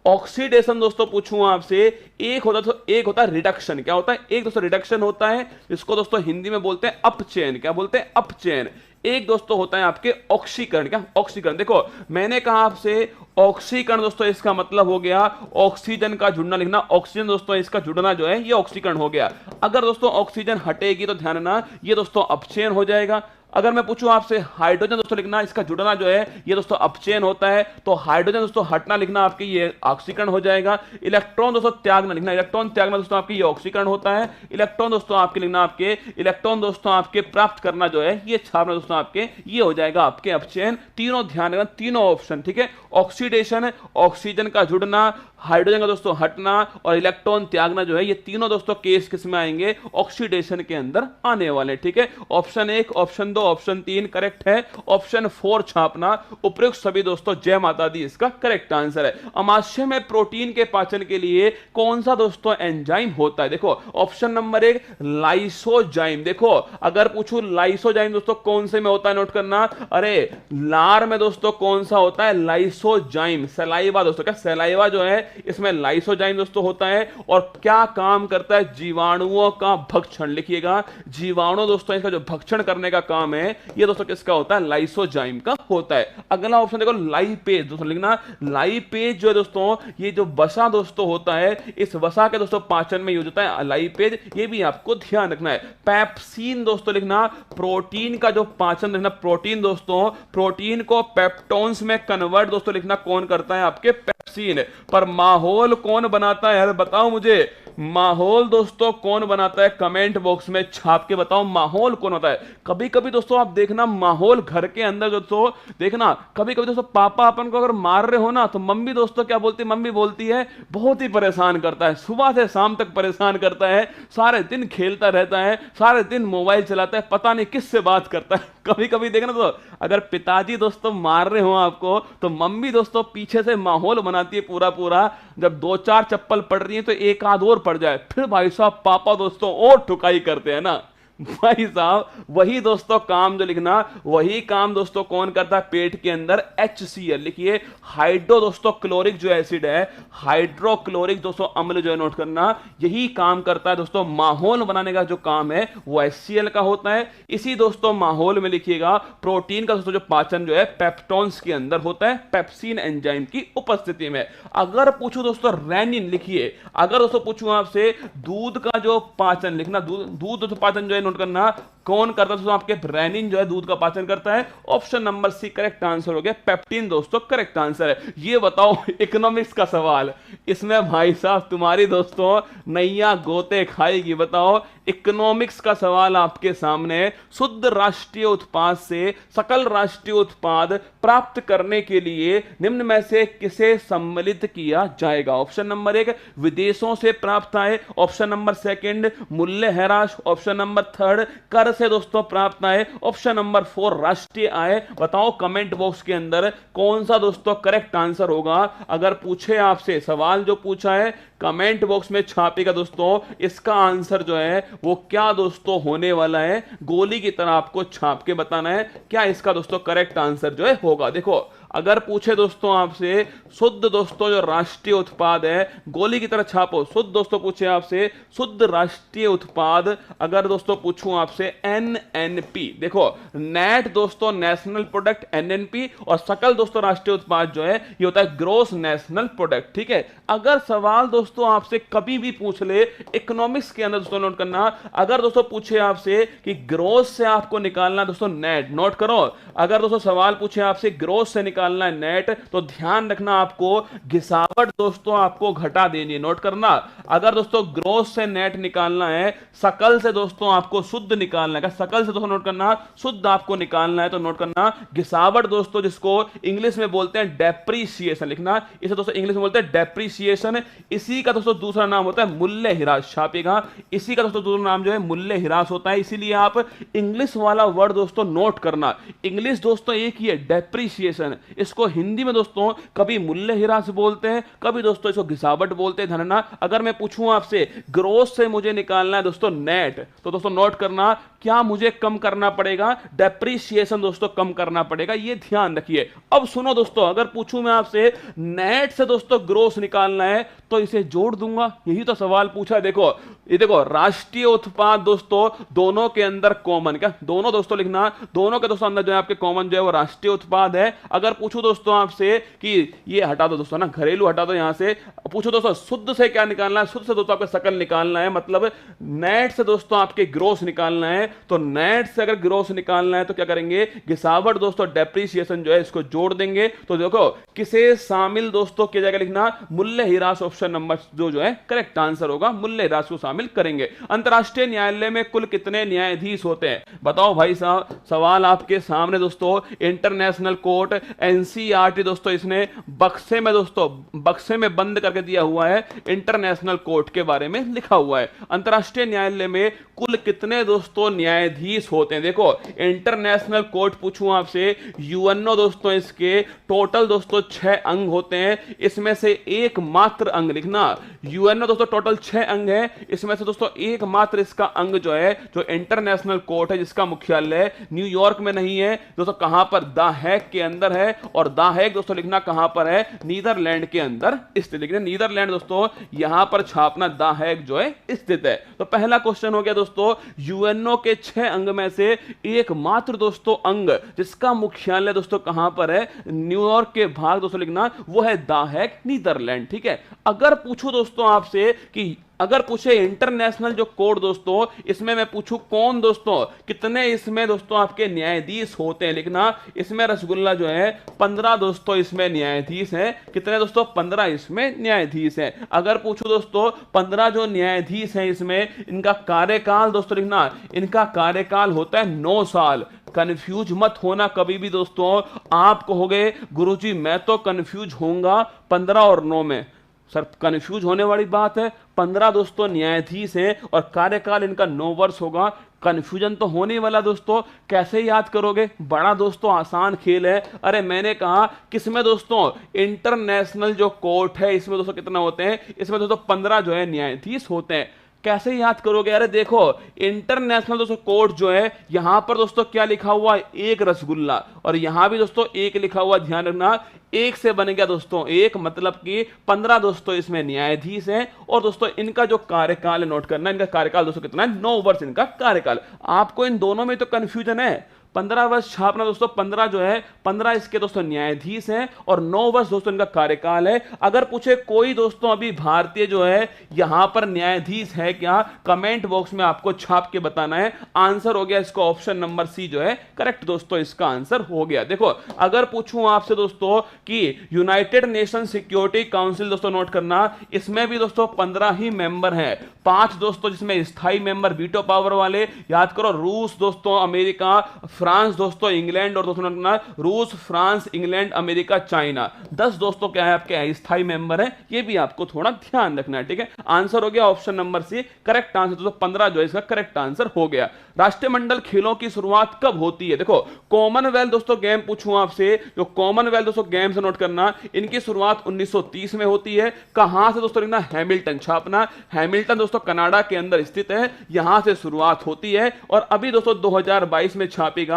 ऑक्सीडेशन दोस्तों पूछूं आपसे, एक होता है रिडक्शन। क्या होता है? एक दोस्तों रिडक्शन होता है, इसको दोस्तों हिंदी में बोलते हैं अपचयन। क्या बोलते हैं? अपचयन। एक दोस्तों होता है आपके ऑक्सीकरण। क्या? ऑक्सीकरण। देखो मैंने कहा आपसे ऑक्सीकरण दोस्तों इसका मतलब हो गया ऑक्सीजन का जुड़ना। लिखना ऑक्सीजन दोस्तों इसका जुड़ना जो है ये ऑक्सीकरण हो गया। अगर दोस्तों ऑक्सीजन हटेगी तो ध्यान रखना ये दोस्तों अपचयन हो जाएगा। अगर मैं पूछूं आपसे हाइड्रोजन दोस्तों लिखना, इसका जुड़ना जो है ये दोस्तों अपचयन होता है, तो हाइड्रोजन दोस्तों हटना लिखना आपके ये ऑक्सीकरण हो जाएगा। इलेक्ट्रॉन दोस्तों त्यागना लिखना, इलेक्ट्रॉन त्यागना दोस्तों आपके ये ऑक्सीकरण होता है। इलेक्ट्रॉन दोस्तों आपके लिखना, आपके इलेक्ट्रॉन दोस्तों आपके प्राप्त करना जो है ये छापना दोस्तों आपके ये हो जाएगा आपके अपचयन। तीनों ध्यान रखना, तीनों ऑप्शन, ठीक है। ऑक्सीडेशन, ऑक्सीजन का जुड़ना, हाइड्रोजन का दोस्तों हटना और इलेक्ट्रॉन त्यागना जो है ये तीनों दोस्तों केस किस में आएंगे? ऑक्सीडेशन के अंदर आने वाले, ठीक है। ऑप्शन 1, ऑप्शन 2, ऑप्शन 3 करेक्ट है। ऑप्शन 4 छापना उपयुक्त सभी दोस्तों जय माता दी इसका करेक्ट आंसर है। अमाशय में प्रोटीन के पाचन के लिए कौन सा दोस्तों एंजाइम होता है? देखो ऑप्शन नंबर 1 लाइसोजाइम। देखो अगर पूछूं लाइसोजाइम दोस्तों कौन से में होता है, नोट करना। अरे लार में दोस्तों कौन सा होता है? लाइसोजाइम। सलाइवा दोस्तों, क्या सलाइवा जो है इसमें लाइसोजाइम दोस्तों होता है और क्या काम करता है, जीवाणुओं का भक्षण। लिखिएगा, जीवाणु दोस्तों इसका जो भक्षण करने का काम है ये दोस्तों किसका होता है, लाइसोजाइम का होता है। अगला ऑप्शन देखो लाइपेज, दोस्तों लिखना लाइपेज जो है दोस्तों ये जो वसा दोस्तों होता है, इस वसा के दोस्तों पाचन में यूज होता है लाइपेज, ये भी आपको ध्यान रखना है। पेप्सिन दोस्तों लिखना प्रोटीन का जो पाचन, लिखना प्रोटीन दोस्तों, प्रोटीन को पेप्टोन्स में कन्वर्ट दोस्तों लिखना कौन करता है, आपके पेप्सिन। पर माहौल कौन बनाता है यार, बताओ मुझे, माहौल दोस्तों कौन बनाता है, कमेंट बॉक्स में छाप के बताओ माहौल कौन होता है। कभी कभी दोस्तों आप देखना माहौल घर के अंदर दोस्तों देखना, कभी कभी दोस्तों पापा अपन को अगर मार रहे हो ना तो मम्मी दोस्तों क्या बोलती है, मम्मी बोलती है बहुत ही परेशान करता है, सुबह से शाम तक परेशान करता है, सारे दिन खेलता रहता है, सारे दिन मोबाइल चलाता है, पता नहीं किससे बात करता है। कभी कभी देखना तो अगर पिताजी दोस्तों मार रहे हो आपको तो मम्मी दोस्तों पीछे से माहौल बनाती है पूरा पूरा, जब 2-4 चप्पल पड़ रही है तो एक आध और पड़ जाए, फिर भाई साहब पापा दोस्तों और ठुकाई करते हैं ना भाई साहब। वही दोस्तों काम जो लिखना, वही काम दोस्तों कौन करता है, पेट के अंदर HCl। लिखिए हाइड्रो दोस्तों क्लोरिक जो एसिड है, हाइड्रोक्लोरिक दोस्तों अम्ल जो है नोट करना, यही काम करता है दोस्तों, माहौल बनाने का जो काम है वो HCl का होता है। इसी दोस्तों माहौल में लिखिएगा प्रोटीन का दोस्तों जो पाचन जो है पेप्टोन्स के अंदर होता है, पेप्सिन एंजाइम की उपस्थिति में। अगर पूछूं दोस्तों रेनिन, लिखिए अगर दोस्तों पूछूं आपसे दूध का जो पाचन, लिखना दूध दोस्तों पाचन जो है करना कौन करता है, आपके रेनिन जो है दूध का पाचन करता है। Option number C correct answer हो गया, पेप्टिन दोस्तों करेक्ट आंसर है। ये बताओ इकोनॉमिक्स का सवाल, इसमें भाई साहब तुम्हारी दोस्तों नैया गोते खाएगी। बताओ इकोनॉमिक्स का सवाल आपके सामने, शुद्ध राष्ट्रीय उत्पाद से सकल राष्ट्रीय उत्पाद प्राप्त करने के लिए निम्न में से किसे सम्मिलित किया जाएगा। ऑप्शन नंबर 1 विदेशों से प्राप्त आय, ऑप्शन नंबर 2 मूल्य हैराश, ऑप्शन नंबर 3 कर से दोस्तों प्राप्त आय, ऑप्शन नंबर 4 राष्ट्रीय आय। बताओ कमेंट बॉक्स के अंदर कौन सा दोस्तों करेक्ट आंसर होगा। अगर पूछे आपसे सवाल जो पूछा है कमेंट बॉक्स में छापेगा दोस्तों, इसका आंसर जो है वो क्या दोस्तों होने वाला है, गोली की तरह आपको छाप के बताना है क्या इसका दोस्तों करेक्ट आंसर जो है होगा। देखो अगर पूछे दोस्तों आपसे शुद्ध दोस्तों जो राष्ट्रीय उत्पाद है, गोली की तरह छापो, शुद्ध दोस्तों पूछे आपसे शुद्ध राष्ट्रीय उत्पाद, अगर दोस्तों पूछूं आपसे NNP, देखो नेट दोस्तों नेशनल प्रोडक्ट NNP, और सकल दोस्तों राष्ट्रीय उत्पाद जो है ये होता है ग्रोस नेशनल प्रोडक्ट। ठीक है, अगर सवाल दोस्तों आपसे कभी भी पूछ ले इकोनॉमिक्स के अंदर दोस्तों नोट करना, अगर दोस्तों पूछे आपसे कि ग्रोस से आपको निकालना दोस्तों नेट, नोट करो, अगर दोस्तों सवाल पूछे आपसे ग्रोस से निकालना है नेट, तो ध्यान रखना आपको घिसावट दोस्तों आपको घटा देनी है, नोट करना। अगर दोस्तों ग्रोस से नेट निकालना है, सकल से दोस्तों आपको शुद्ध निकालना है, सकल से दोस्तों नोट करना शुद्ध आपको निकालना है तो नोट करना घिसावट दोस्तों, जिसको इंग्लिश में बोलते हैं डेप्रीसिएशन, लिखना इसे दोस्तों इंग्लिश में बोलते हैं डेप्रीसिएशन। इसी का दोस्तों दूसरा नाम होता है मूल्य ह्रास, छापेगा इसी का दोस्तों दूसरा नाम जो है मूल्य ह्रास होता है। इसीलिए आप इंग्लिश वाला वर्ड दोस्तों नोट करना, इंग्लिश दोस्तों एक ही है डेप्रीसिएशन, इसको हिंदी में दोस्तों कभी मूल्य ह्रास बोलते हैं, कभी दोस्तों इसको घिसावट बोलते हैं। धरना अगर मैं पूछूं आपसे ग्रोस से मुझे निकालना है दोस्तों नेट, तो दोस्तों नोट करना क्या मुझे कम करना पड़ेगा, डेप्रीसिएशन दोस्तों कम करना पड़ेगा, ये ध्यान रखिए। अब सुनो दोस्तों, अगर पूछूं मैं आपसे नेट से दोस्तों ग्रोस निकालना है तो इसे जोड़ दूंगा, यही तो सवाल पूछा है। देखो ये देखो राष्ट्रीय उत्पाद दोस्तों दोनों के अंदर कॉमन, क्या दोनों दोस्तों लिखना, दोनों के दोस्तों अंदर जो है आपके कॉमन जो है वो राष्ट्रीय उत्पाद है। अगर पूछूं दोस्तों आपसे कि ये हटा दो दोस्तों ना, घरेलू हटा दो यहां से, पूछो दोस्तों शुद्ध से क्या निकालना है, शुद्ध से दोस्तों आपको सकल निकालना है, मतलब नेट से दोस्तों आपके ग्रोस निकालना है, तो नेट से अगर ग्रोस निकालना है तो क्या करेंगे, घिसावट दोस्तों डेप्रीसिएशन जो है इसको जोड़ देंगे। तो देखो किसे शामिल दोस्तों किया जाएगा, लिखना मूल्य ह्रास, ऑप्शन नंबर जो है करेक्ट आंसर होगा, मूल्य ह्रास को शामिल करेंगे। अंतरराष्ट्रीय न्यायालय में कुल कितने न्यायाधीश होते हैं, बताओ भाई साहब, सवाल आपके सामने दोस्तों। इंटरनेशनल कोर्ट NCERT दोस्तों इसने बक्से में दोस्तों बक्से में बंद करके दिया हुआ है, इंटरनेशनल कोर्ट के बारे में लिखा हुआ है। अंतरराष्ट्रीय न्यायालय में कुल कितने दोस्तों न्यायाधीश होते हैं, देखो इंटरनेशनल कोर्ट पूछूं आपसे, UNO दोस्तों इसके टोटल दोस्तों 6 अंग होते हैं, इसमें से एक मात्र अंग, लिखना UNO दोस्तों टोटल 6 अंग है, इसमें इसमें से दोस्तों एकमात्र इसका अंग जो है, जो इंटरनेशनल कोर्ट है जिसका मुख्यालय न्यूयॉर्क में नहीं है दोस्तों, कहां पर, द हैग के अंदर है। और द हैग दोस्तों लिखना कहां पर है, नीदरलैंड के अंदर स्थित। लेकिन नीदरलैंड दोस्तों यहां पर छापना द हैग जो है स्थित है। तो पहला क्वेश्चन हो गया दोस्तों, यूएनओ के 6 अंग में से एकमात्र दोस्तों अंग जिसका मुख्यालय दोस्तों कहां पर है, न्यूयॉर्क के भाग दोस्तों लिखना, वो है द हैग, नीदरलैंड। ठीक है। अगर पूछूं दोस्तों आपसे कि अगर पूछे इंटरनेशनल जो कोड दोस्तों, इसमें मैं पूछूं कौन दोस्तों, कितने इसमें दोस्तों आपके न्यायाधीश होते हैं, लिखना इसमें रसगुल्ला जो है 15 दोस्तों इसमें न्यायाधीश हैं। कितने दोस्तों, 15 इसमें न्यायाधीश हैं। अगर पूछूं दोस्तों 15 जो न्यायाधीश हैं इसमें, इनका कार्यकाल दोस्तों लिखना, इनका कार्यकाल होता है 9 साल। कंफ्यूज मत होना कभी भी दोस्तों, आप कहोगे गुरुजी मैं तो कंफ्यूज होऊंगा 15 और 9 में। सर कंफ्यूज होने वाली बात है, 15 दोस्तों न्यायाधीश हैं और कार्यकाल इनका 9 वर्ष होगा। कंफ्यूजन तो होने वाला दोस्तों, कैसे याद करोगे, बड़ा दोस्तों आसान खेल है। अरे मैंने कहा किसमें दोस्तों, इंटरनेशनल जो कोर्ट है इसमें दोस्तों कितना होते हैं, इसमें दोस्तों 15 जो है न्यायाधीश होते हैं। कैसे याद करोगे, अरे देखो इंटरनेशनल दोस्तों कोर्ट जो है, यहां पर दोस्तों क्या लिखा हुआ है, एक रसगुल्ला, और यहां भी दोस्तों एक लिखा हुआ, ध्यान रखना एक से बन गया दोस्तों एक, मतलब कि 15 दोस्तों इसमें न्यायाधीश हैं। और दोस्तों इनका जो कार्यकाल है, नोट करना, इनका कार्यकाल दोस्तों कितना है, 9 वर्ष इनका कार्यकाल। आपको इन दोनों में तो कंफ्यूजन है, 15 वर्ष छापना दोस्तों, 15 जो है 15 इसके दोस्तों न्यायाधीश हैं और 9 वर्ष दोस्तों इनका कार्यकाल है। अगर पूछे कोई दोस्तों अभी भारतीय जो है यहां पर न्यायाधीश है क्या, कमेंट बॉक्स में आपको छाप के बताना है। आंसर हो गया इसका ऑप्शन नंबर सी जो है करेक्ट दोस्तों, इसका आंसर हो गया। देखो अगर पूछूं आपसे दोस्तों कि यूनाइटेड नेशन सिक्योरिटी काउंसिल दोस्तों, नोट करना इसमें भी दोस्तों 15 ही मेंबर हैं, 5 दोस्तों जिसमें स्थायी मेंबर वीटो पावर वाले, याद करो रूस दोस्तों, अमेरिका, फ्रांस दोस्तों, इंग्लैंड, और दोस्तों रूस, फ्रांस, इंग्लैंड, अमेरिका, चाइना, 10 दोस्तों क्या है आपके स्थायी मेंबर है। ये भी आपको थोड़ा ध्यान रखना है। ठीक है, आंसर हो गया option number C correct answer दोस्तों, 15 जो है इसका करेक्ट आंसर हो गया। राष्ट्रमंडल खेलों की शुरुआत कब होती है, देखो कॉमनवेल्थ दोस्तों गेम पूछूं आपसे, जो कॉमनवेल्थ दोस्तों गेम से नोट करना, इनकी शुरुआत 1930 में होती है। कहां से दोस्तों लिखना, हैमिल्टन, छापना हैमिल्टन दोस्तों कनाडा के अंदर स्थित है, यहां से शुरुआत होती है। और अभी दोस्तों 2022 में छापेगा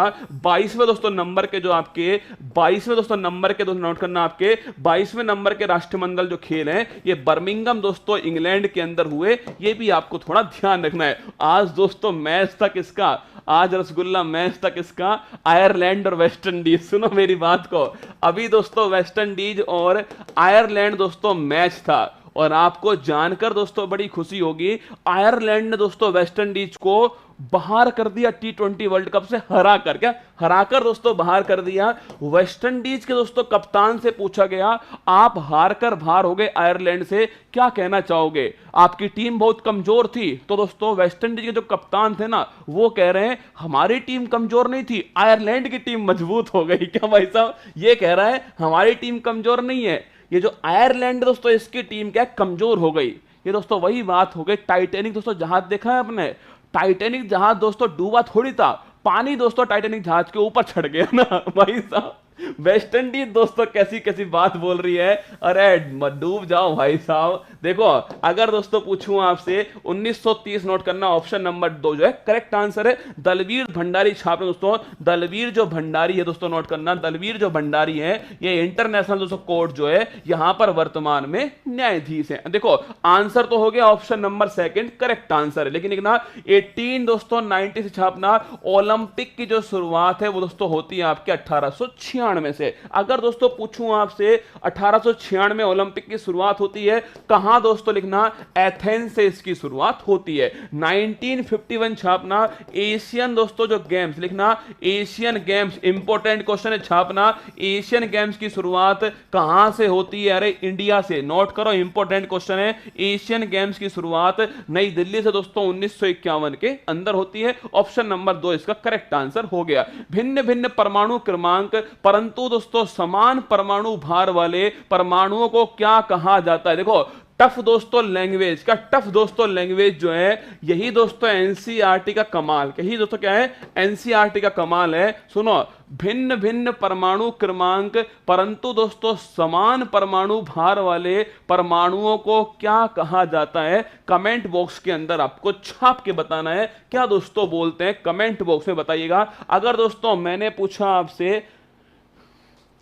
22वें दोस्तों नंबर के, जो आपके 22वें दोस्तों नंबर के दोस्तों, नोट करना आपके 22वें नंबर के राष्ट्रमंडल जो खेल हैं ये बर्मिंघम दोस्तों इंग्लैंड के अंदर हुए। ये भी आपको थोड़ा ध्यान रखना है। आज दोस्तों मैच तक इसका, आज रसगुल्ला मैच तक इसका आयरलैंड और वेस्ट इंडीज, सुनो मेरी बात को, अभी दोस्तों वेस्ट इंडीज और आयरलैंड दोस्तों मैच था, और आपको जानकर दोस्तों बड़ी खुशी होगी, आयरलैंड ने दोस्तों वेस्ट इंडीज को बाहर कर दिया T20 वर्ल्ड कप से, हराकर, क्या हराकर दोस्तों बाहर कर दिया। वेस्ट इंडीज के दोस्तों कप्तान से पूछा गया, आप हारकर बाहर हो गए आयरलैंड से, क्या कहना चाहोगे, आपकी टीम बहुत कमजोर थी। तो दोस्तों वेस्ट इंडीज के जो कप्तान थे ना, वो कह रहे हैं हमारी टीम कमजोर नहीं थी, आयरलैंड की टीम मजबूत हो गई। क्या भाई साहब, ये कह रहा है हमारी टीम कमजोर नहीं है, ये जो आयरलैंड दोस्तों इसकी टीम क्या कमजोर हो गई। ये दोस्तों वही बात हो गई, टाइटैनिक दोस्तों जहाज देखा है आपने, टाइटैनिक जहाज दोस्तों डूबा थोड़ी था, पानी दोस्तों टाइटैनिक जहाज के ऊपर चढ़ गया ना भाई साहब। वेस्ट इंडीज दोस्तों कैसी कैसी बात बोल रही है, अरे डूब जाओ भाई साहब। देखो अगर दोस्तों पूछूं आपसे 1930, नोट करना ऑप्शन नंबर 2 जो है करेक्ट आंसर है। दलवीर भंडारी छापे दोस्तों, दलवीर जो भंडारी है दोस्तों, नोट करना दलवीर जो भंडारी है ये इंटरनेशनल दोस्तों कोर्ट जो है यहां पर वर्तमान में न्यायाधीश है। देखो आंसर तो हो गया ऑप्शन नंबर 2 करेक्ट आंसर है, लेकिन एक ना 18 दोस्तों 90 से छापना, ओलंपिक की जो शुरुआत है वो दोस्तों होती है आपके 1896 में से। अगर दोस्तों पूछूं आपसे 1896 में ओलंपिक की शुरुआत होती है, कहां दोस्तों लिखना, एथेंस से इसकी शुरुआत होती है। 1951 छापना, एशियन दोस्तों जो गेम्स, लिखना एशियन गेम्स, इंपॉर्टेंट क्वेश्चन है, छापना एशियन गेम्स की शुरुआत कहां से होती है, अरे इंडिया से, नोट करो इंपॉर्टेंट क्वेश्चन है। एशियन गेम्स की शुरुआत नई दिल्ली से दोस्तों 1951 के अंदर होती है। ऑप्शन नंबर 2 इसका करेक्ट आंसर हो गया। भिन्न भिन्न परमाणु क्रमांक परंतु दोस्तों समान परमाणु भार वाले परमाणुओं को क्या कहा जाता है, देखो टफ दोस्तों लैंग्वेज का, टफ दोस्तों लैंग्वेज जो है यही दोस्तों एनसीईआरटी का कमाल, यही दोस्तों क्या है एनसीईआरटी का कमाल है। सुनो, भिन्न भिन्न परमाणु क्रमांक परंतु दोस्तों समान परमाणु भार वाले परमाणुओं को क्या कहा जाता है? कमेंट बॉक्स के अंदर आपको छाप के बताना है, क्या दोस्तों बोलते हैं, कमेंट बॉक्स में बताइएगा। अगर दोस्तों मैंने पूछा आपसे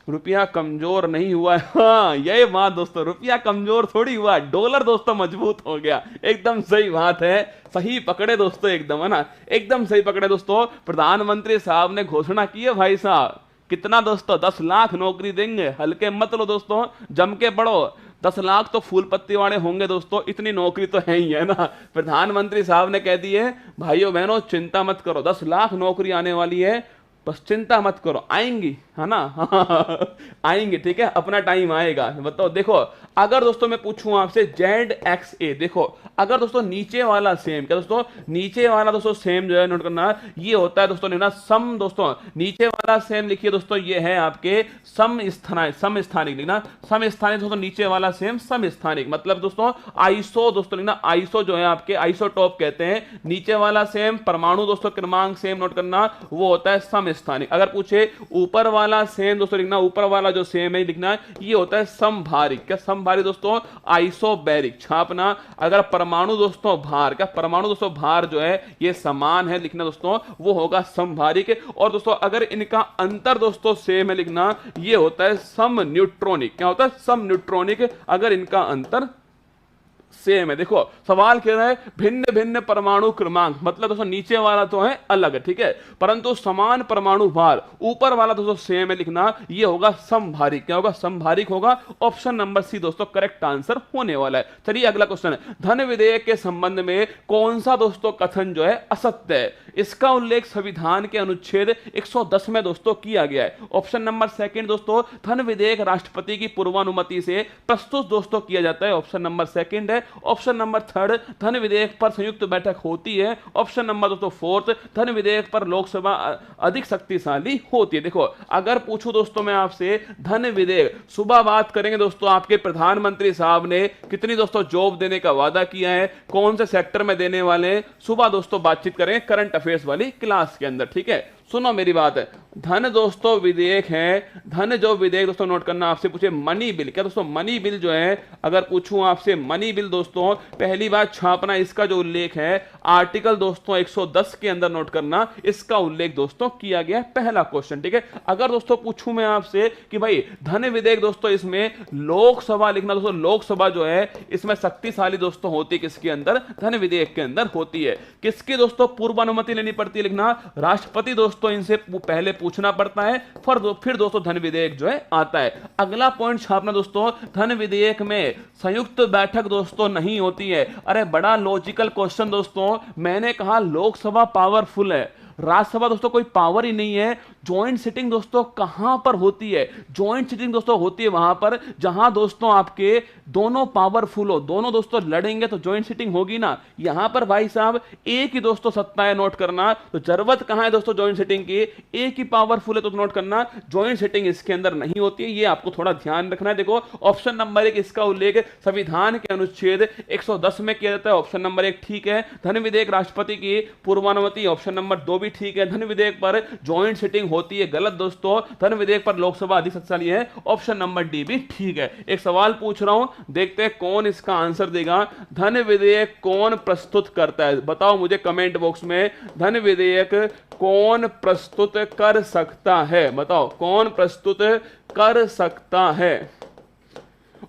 रुपया कमजोर नहीं हुआ है, हाँ यही बात दोस्तों, रुपया कमजोर थोड़ी हुआ, डॉलर दोस्तों मजबूत हो गया। एकदम सही बात है, सही पकड़े दोस्तों, एकदम है ना, एकदम सही पकड़े दोस्तों। प्रधानमंत्री साहब ने घोषणा की है भाई साहब, कितना दोस्तों 10 लाख नौकरी देंगे, हल्के मत लो दोस्तों, जम के पढ़ो। 10 लाख तो फूल पत्ती वाले होंगे दोस्तों, इतनी नौकरी तो है ही है ना। प्रधानमंत्री साहब ने कह दिए भाइयों बहनों चिंता मत करो, 10 लाख नौकरी आने वाली है, बस चिंता मत करो, आएंगी है ना आएंगे, ठीक है, अपना टाइम आएगा। बताओ देखो, अगर दोस्तों मैं पूछूं आपसे ZXA, देखो अगर दोस्तों नीचे वाला सेम, क्या दोस्तों नीचे वाला दोस्तों सेम जो है नोट करना, ये होता है दोस्तों लिखना सम, दोस्तों नीचे वाला सेम लिखिए दोस्तों, ये है आपके समस्थानिक लिखना, समस्थानिक दोस्तों, नीचे वाला सेम समस्थानिक, मतलब दोस्तों आइसो दोस्तों लिखना, आइसो जो है आपके आइसोटॉप कहते हैं, नीचे वाला सेम, परमाणु दोस्तों क्रमांक सेम नोट करना, वो होता है समस्थानिक। अगर पूछे ऊपर वाला सेम दोस्तों लिखना, ऊपर वाला जो सेम है लिखना, ये होता है समभारिक। क्या समभारिक दोस्तों? आइसोबैरिक छापना। अगर परमाणु दोस्तों भार, क्या परमाणु दोस्तों भार जो है ये समान है लिखना दोस्तों, वो होगा समभारिक। और दोस्तों अगर इनका अंतर दोस्तों सेम है लिखना, ये होता है सम न्यूट्रॉनिक। क्या होता है? सम न्यूट्रॉनिक, अगर इनका अंतर सेम है। देखो सवाल कह रहा है भिन्न भिन्न परमाणु क्रमांक, मतलब दोस्तों नीचे वाला तो है अलग है, ठीक है, परंतु समान परमाणु भार, ऊपर वाला दोस्तों सेम है लिखना, ये होगा समभारिक। क्या होगा? समभारिक होगा। ऑप्शन नंबर सी दोस्तों करेक्ट आंसर होने वाला है। चलिए अगला क्वेश्चन है, धन विधेयक के संबंध में कौन सा दोस्तों कथन जो है असत्य है? इसका उल्लेख संविधान के अनुच्छेद 110 में दोस्तों किया गया है। ऑप्शन नंबर सेकंड दोस्तों, धन विधेयक राष्ट्रपति की पूर्वानुमति से प्रस्तुत दोस्तों किया जाता है, ऑप्शन नंबर सेकंड है। ऑप्शन नंबर थर्ड, धन विधेयक पर संयुक्त बैठक होती है। ऑप्शन नंबर दोस्तों फोर्थ, धन विधेयक पर लोकसभा अधिक शक्तिशाली होती है। देखो अगर पूछूं दोस्तों मैं आपसे धन विधेयक, सुबह बात करेंगे दोस्तों आपके प्रधानमंत्री साहब ने कितनी दोस्तों जॉब देने का वादा किया है, कौन से सेक्टर में देने वाले हैं, सुबह दोस्तों बातचीत करेंगे करंट अफेयर्स वाली क्लास के अंदर, ठीक है। सुनो मेरी बात है, धन दोस्तों विधेयक है, धन जो विधेयक दोस्तों नोट करना, आपसे पूछे मनी बिल, क्या दोस्तों मनी बिल जो है, अगर पूछूं आपसे मनी बिल दोस्तों, पहली बात छापना, इसका जो उल्लेख है आर्टिकल दोस्तों 110 के अंदर नोट करना, इसका उल्लेख दोस्तों किया गया है, पहला क्वेश्चन, ठीक है। अगर दोस्तों पूछूं मैं आपसे कि भाई धन विधेयक दोस्तों इसमें लोकसभा लिखना, दोस्तों लोकसभा जो है इसमें शक्तिशाली दोस्तों होती है, किसके अंदर? धन विधेयक के अंदर होती है। किसकी दोस्तों पूर्व अनुमति लेनी पड़ती है लिखना, राष्ट्रपति दोस्तों इनसे पहले पूछना पड़ता है, फिर दोस्तों धन विधेयक जो है आता है। अगला पॉइंट छापना दोस्तों, धन विधेयक में संयुक्त बैठक दोस्तों नहीं होती है। अरे बड़ा लॉजिकल क्वेश्चन दोस्तों, मैंने कहा लोकसभा पावरफुल है, राज्यसभा दोस्तों कोई पावर ही नहीं है। ज्वाइंट सिटिंग दोस्तों कहां पर होती है? ज्वाइंट सिटिंग दोस्तों होती है वहां पर जहां दोस्तों आपके दोनों पावरफुल हो, दोनों दोस्तों लड़ेंगे तो ज्वाइंट सिटिंग होगी ना। यहां पर भाई साहब एक ही दोस्तों सत्ता है, नोट करना, तो जरूरत कहां है दोस्तों ज्वाइंट सिटिंग की? एक ही पावरफुल है तो नोट करना, ज्वाइंट सिटिंग इसके अंदर नहीं होती है, ये आपको थोड़ा ध्यान रखना है। देखो ऑप्शन नंबर 1 इसका उल्लेख संविधान के अनुच्छेद 110 में किया जाता है, ऑप्शन नंबर 1 ठीक है। धन विधेयक राष्ट्रपति की पूर्वानुमति, ऑप्शन नंबर 2 भी ठीक है। धन विधेयक पर ज्वाइंट सिटिंग होती है, गलत दोस्तों। धन विधेयक पर लोकसभा अधिक शक्तिशाली है, ऑप्शन नंबर डी भी ठीक है। एक सवाल पूछ रहा हूं, देखते हैं कौन इसका आंसर देगा। धन विधेयक कौन प्रस्तुत करता है? बताओ मुझे कमेंट बॉक्स में, धन विधेयक कौन प्रस्तुत कर सकता है? बताओ कौन प्रस्तुत कर सकता है?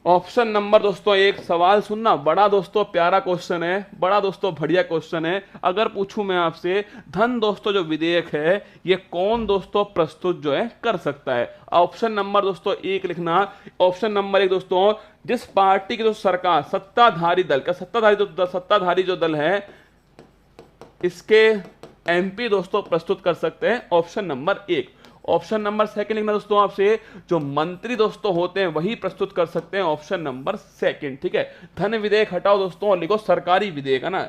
ऑप्शन नंबर दोस्तों 1, सवाल सुनना, बड़ा दोस्तों प्यारा क्वेश्चन है, बड़ा दोस्तों बढ़िया क्वेश्चन है। अगर पूछूं मैं आपसे धन दोस्तों जो विधेयक है ये कौन दोस्तों प्रस्तुत जो है कर सकता है? ऑप्शन नंबर दोस्तों 1 लिखना। ऑप्शन नंबर 1 दोस्तों, जिस पार्टी की दोस्तों सरकार, सत्ताधारी दल का, सत्ताधारी जो दल है इसके एमपी दोस्तों प्रस्तुत कर सकते हैं, ऑप्शन नंबर 1। ऑप्शन नंबर 2 लिखना दोस्तों, आपसे जो मंत्री दोस्तों होते हैं वही प्रस्तुत कर सकते हैं, ऑप्शन नंबर 2, ठीक है। धन विधेयक हटाओ दोस्तों और लिखो सरकारी विधेयक, है ना,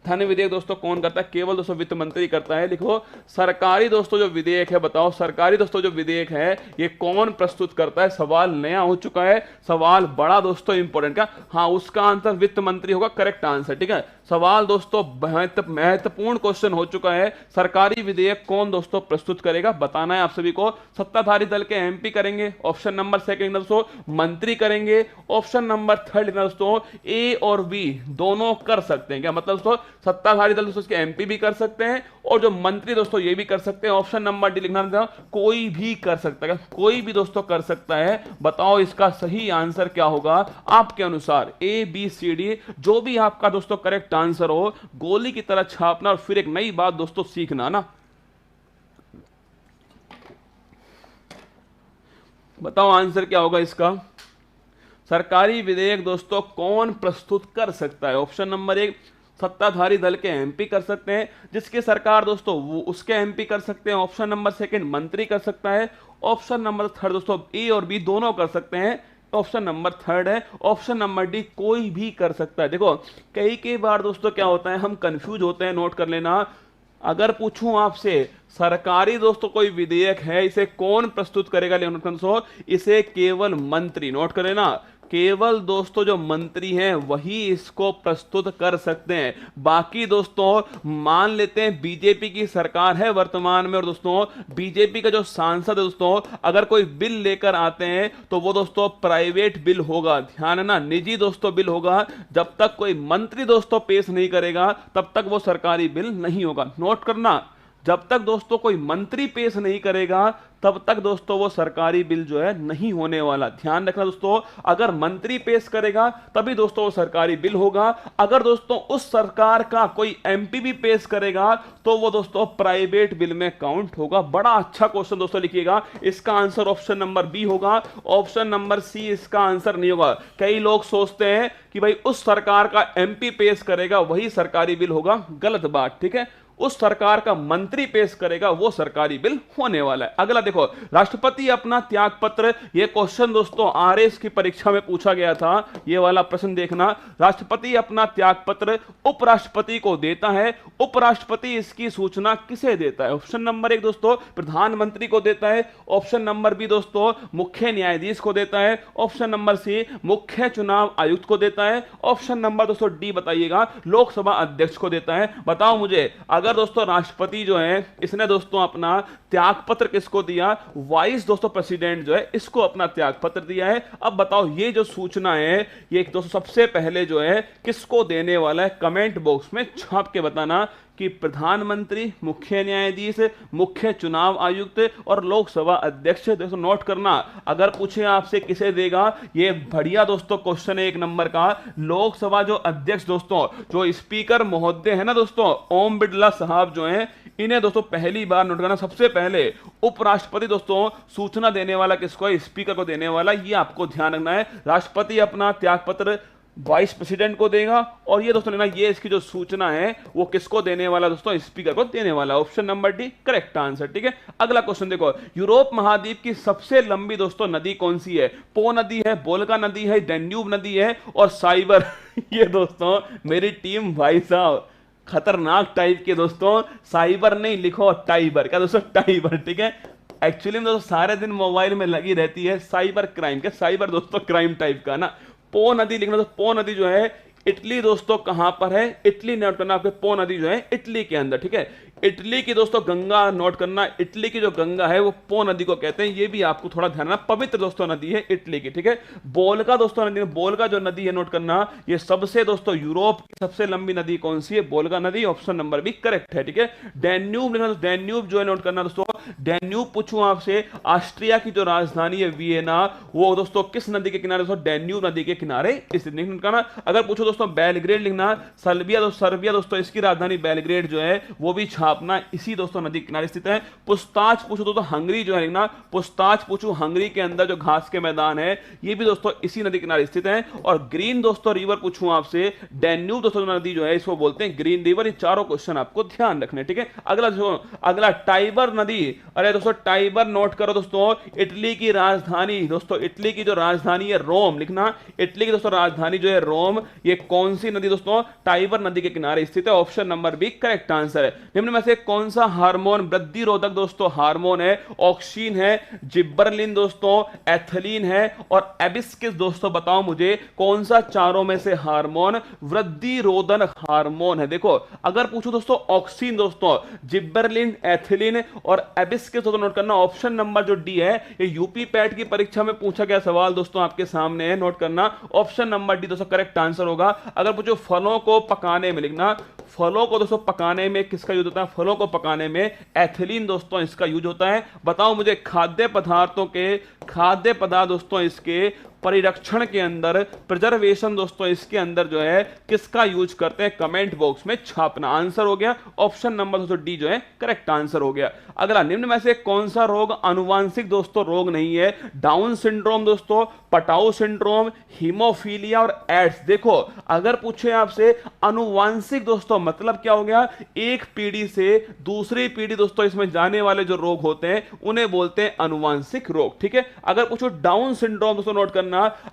धन विधेयक दोस्तों कौन करता है? केवल दोस्तों वित्त मंत्री करता है। लिखो सरकारी दोस्तों जो विधेयक है, बताओ सरकारी दोस्तों जो विधेयक है ये कौन प्रस्तुत करता है? सवाल नया हो चुका है, सवाल बड़ा दोस्तों इंपॉर्टेंट का। हाँ, उसका आंसर वित्त मंत्री होगा, करेक्ट आंसर। ठीक है, सवाल दोस्तों महत्वपूर्ण क्वेश्चन हो चुका है। सरकारी विधेयक कौन दोस्तों प्रस्तुत करेगा, बताना है आप सभी को। सत्ताधारी दल के एमपी करेंगे, ऑप्शन नंबर सेकंड दोस्तों। मंत्री करेंगे, ऑप्शन नंबर थर्ड दोस्तों। ए और बी दोनों कर सकते हैं क्या? मतलब दोस्तों सत्ताधारी दल दोस्तों इसके एमपी भी कर सकते हैं और जो मंत्री दोस्तों ये भी कर सकते हैं। ऑप्शन नंबर डी लिखना था, कोई भी कर सकता है, कोई भी दोस्तों कर सकता है। बताओ इसका सही आंसर क्या होगा आपके अनुसार? ए बी सी डी, जो भी आपका दोस्तों करेक्ट आंसर हो गोली की तरह छापना और फिर एक नई बात दोस्तों सीखना ना। बताओ आंसर क्या होगा इसका? सरकारी विधेयक दोस्तों कौन प्रस्तुत कर सकता है? ऑप्शन नंबर एक, सत्ताधारी दल के एमपी कर सकते हैं, जिसकी सरकार दोस्तों वो उसके एमपी कर सकते हैं। ऑप्शन नंबर सेकंड मंत्री कर सकता है। ऑप्शन नंबर थर्ड दोस्तों ए और बी दोनों कर सकते हैं। ऑप्शन नंबर थर्ड है, ऑप्शन नंबर डी कोई भी कर सकता है। देखो कई बार दोस्तों क्या होता है, हम कंफ्यूज होते हैं, नोट कर लेना। अगर पूछूं आपसे सरकारी दोस्तों कोई विधेयक है, इसे कौन प्रस्तुत करेगा? इसे केवल मंत्री, नोट कर लेना, केवल दोस्तों जो मंत्री हैं वही इसको प्रस्तुत कर सकते हैं। बाकी दोस्तों मान लेते हैं बीजेपी की सरकार है वर्तमान में और दोस्तों बीजेपी का जो सांसद है दोस्तों अगर कोई बिल लेकर आते हैं तो वो दोस्तों प्राइवेट बिल होगा, ध्यान है ना, निजी दोस्तों बिल होगा। जब तक कोई मंत्री दोस्तों पेश नहीं करेगा तब तक वो सरकारी बिल नहीं होगा। नोट करना, जब तक दोस्तों कोई मंत्री पेश नहीं करेगा तब तक दोस्तों वो सरकारी बिल जो है नहीं होने वाला। ध्यान रखना दोस्तों, अगर मंत्री पेश करेगा तभी दोस्तों वो सरकारी बिल होगा। अगर दोस्तों उस सरकार का कोई एमपी भी पेश करेगा तो वो दोस्तों प्राइवेट बिल में काउंट होगा। बड़ा अच्छा क्वेश्चन दोस्तों लिखिएगा, इसका आंसर ऑप्शन नंबर बी होगा, ऑप्शन नंबर सी इसका आंसर नहीं होगा। कई लोग सोचते हैं कि भाई उस सरकार का एमपी पेश करेगा वही सरकारी बिल होगा, गलत बात। ठीक है, उस सरकार का मंत्री पेश करेगा वो सरकारी बिल होने वाला है। अगला देखो, राष्ट्रपति अपना त्याग पत्र, ये क्वेश्चन दोस्तों आरएस की परीक्षा में पूछा गया था, ये वाला प्रश्न देखना। राष्ट्रपति अपना त्याग पत्र उपराष्ट्रपति को देता है, उपराष्ट्रपति इसकी सूचना किसे देता है? ऑप्शन नंबर एक दोस्तों प्रधानमंत्री को देता है, ऑप्शन नंबर बी दोस्तों मुख्य न्यायाधीश को देता है, ऑप्शन नंबर सी मुख्य चुनाव आयुक्त को देता है, ऑप्शन नंबर दोस्तों डी बताइएगा लोकसभा अध्यक्ष को देता है। बताओ मुझे, अगर दोस्तों राष्ट्रपति जो है इसने दोस्तों अपना त्याग पत्र किसको दिया? वाइस दोस्तों प्रेसिडेंट जो है इसको अपना त्याग पत्र दिया है। अब बताओ ये जो सूचना है ये दोस्तों सबसे पहले जो है किसको देने वाला है? कमेंट बॉक्स में छाप के बताना कि प्रधानमंत्री, मुख्य न्यायाधीश, मुख्य चुनाव आयुक्त और लोकसभा अध्यक्ष। दोस्तों नोट करना, अगर पूछे आपसे किसे देगा, ये बढ़िया दोस्तों क्वेश्चन है एक नंबर का। लोकसभा जो अध्यक्ष दोस्तों जो स्पीकर महोदय है ना दोस्तों ओम बिरला साहब जो हैं, इन्हें दोस्तों पहली बार नोट करना। सबसे पहले उपराष्ट्रपति दोस्तों सूचना देने वाला किसको है? स्पीकर को देने वाला, ये आपको ध्यान रखना है। राष्ट्रपति अपना त्याग पत्र वाइस प्रेसिडेंट को देगा और ये दोस्तों लेना, ये इसकी जो सूचना है वो किसको देने वाला दोस्तों? स्पीकर को देने वाला। Option number D correct answer. ठीक है, अगला क्वेश्चन देखो, यूरोप महाद्वीप की सबसे लंबी दोस्तों नदी कौन सी है? पो नदी है, बोल्गा नदी है, डैन्यूब नदी है और साइबर ये दोस्तों मेरी टीम भाई साहब खतरनाक टाइप के दोस्तों, साइबर नहीं लिखो टाइबर, क्या दोस्तों टाइबर। ठीक है, एक्चुअली में दोस्तों सारे दिन मोबाइल में लगी रहती है साइबर क्राइम के, साइबर दोस्तों क्राइम टाइप का ना। पो नदी लिखना, तो पो नदी जो है इटली दोस्तों कहां पर है? इटली नोट करना, आपके पो नदी जो है इटली के अंदर। ठीक है, इटली की दोस्तों गंगा नोट करना, इटली की जो गंगा है वो पो नदी को कहते हैं, ये भी आपको थोड़ा ध्यान रखना, पवित्र दोस्तों नदी है इटली की। ठीक है, बोल्गा दोस्तों नदी, बोल्गा जो नदी है नोट करना, ये सबसे दोस्तों यूरोप की सबसे लंबी नदी कौन सी है? बोल्गा नदी, ऑप्शन नंबर भी करेक्ट है। ठीक है, डैन्यूब लिखना, डैन्यूब जो है नोट करना दोस्तों, डैन्यूब पूछूं आपसे, ऑस्ट्रिया की जो राजधानी है वियना, वो दोस्तों किस नदी के किनारे? दोस्तों डैन्यूब नदी के किनारे स्थित। नोट करना, अगर पूछो दोस्तों बेलग्रेड लिखना, सर्बिया दोस्तों इसकी राजधानी बेलग्रेड जो है वो भी छापना इसी दोस्तों नदी किनारे स्थित है। पुस्ताच पूछो दोस्तों हंगरी जो है लिखना, पुस्ताच पूछो हंगरी के अंदर जो घास के मैदान है ये भी दोस्तों इसी नदी किनारे स्थित है। और ग्रीन दोस्तों रिवर पूछूं आपसे, डैन्यूब दोस्तों नदी जो है इसको बोलते हैं ग्रीन रिवर। ये चारों क्वेश्चन आपको ध्यान रखने। ठीक है, अगला टाइबर नदी अरे दोस्तों टाइबर नोट करो दोस्तों, इटली की राजधानी, दोस्तों इटली की जो राजधानी है रोम लिखना, इटली की दोस्तों राजधानी जो है रोम, ये कौन सी नदी दोस्तों, टाइबर नदी के किनारे स्थित है। Option number B correct answer है। निम्न में से कौन सा हार्मोन वृद्धि रोधक दोस्तों हार्मोन है? ऑक्सीन है, जिब्बरलिन दोस्तों, एथिलीन है और एबिस्किस दोस्तों। बताओ मुझे कौन सा चारों में से हार्मोन वृद्धि रोधक हार्मोन है? देखो अगर पूछो दोस्तों ऑक्सीन दोस्तों, जिब्बरलिन, एथिलीन और एबिस्किस दोस्तों नोट करना। ऑप्शन नंबर जो डी है ये यूपी पैट की परीक्षा में पूछा गया सवाल दोस्तों आपके सामने है, नोट करना। ऑप्शन नंबर डी दोस्तों करेक्ट आंसर होगा। अगर पूछो फलों को पकाने में लिखना, फलों को दोस्तों पकाने में किसका यूज होता है? फलों को पकाने में एथिलीन दोस्तों इसका यूज होता है। बताओ मुझे खाद्य पदार्थ दोस्तों इसके परिरक्षण के अंदर, प्रिजर्वेशन दोस्तों इसके अंदर जो है किसका यूज करते हैं? कमेंट बॉक्स में छापना। आंसर हो गया ऑप्शन नंबर दोस्तों डी जो है करेक्ट आंसर हो गया। अगला, निम्न में से कौन सा रोग अनुवांशिक दोस्तों रोग नहीं है? डाउन सिंड्रोम दोस्तों, पटाउ सिंड्रोम, हीमोफीलिया और एड्स। देखो अगर पूछे आपसे अनुवांशिक दोस्तों मतलब क्या हो गया? एक पीढ़ी से दूसरी पीढ़ी दोस्तों इसमें जाने वाले जो रोग होते हैं उन्हें बोलते हैं अनुवांशिक रोग, ठीक है। अगर पूछो डाउन सिंड्रोम दोस्तों नोट करना।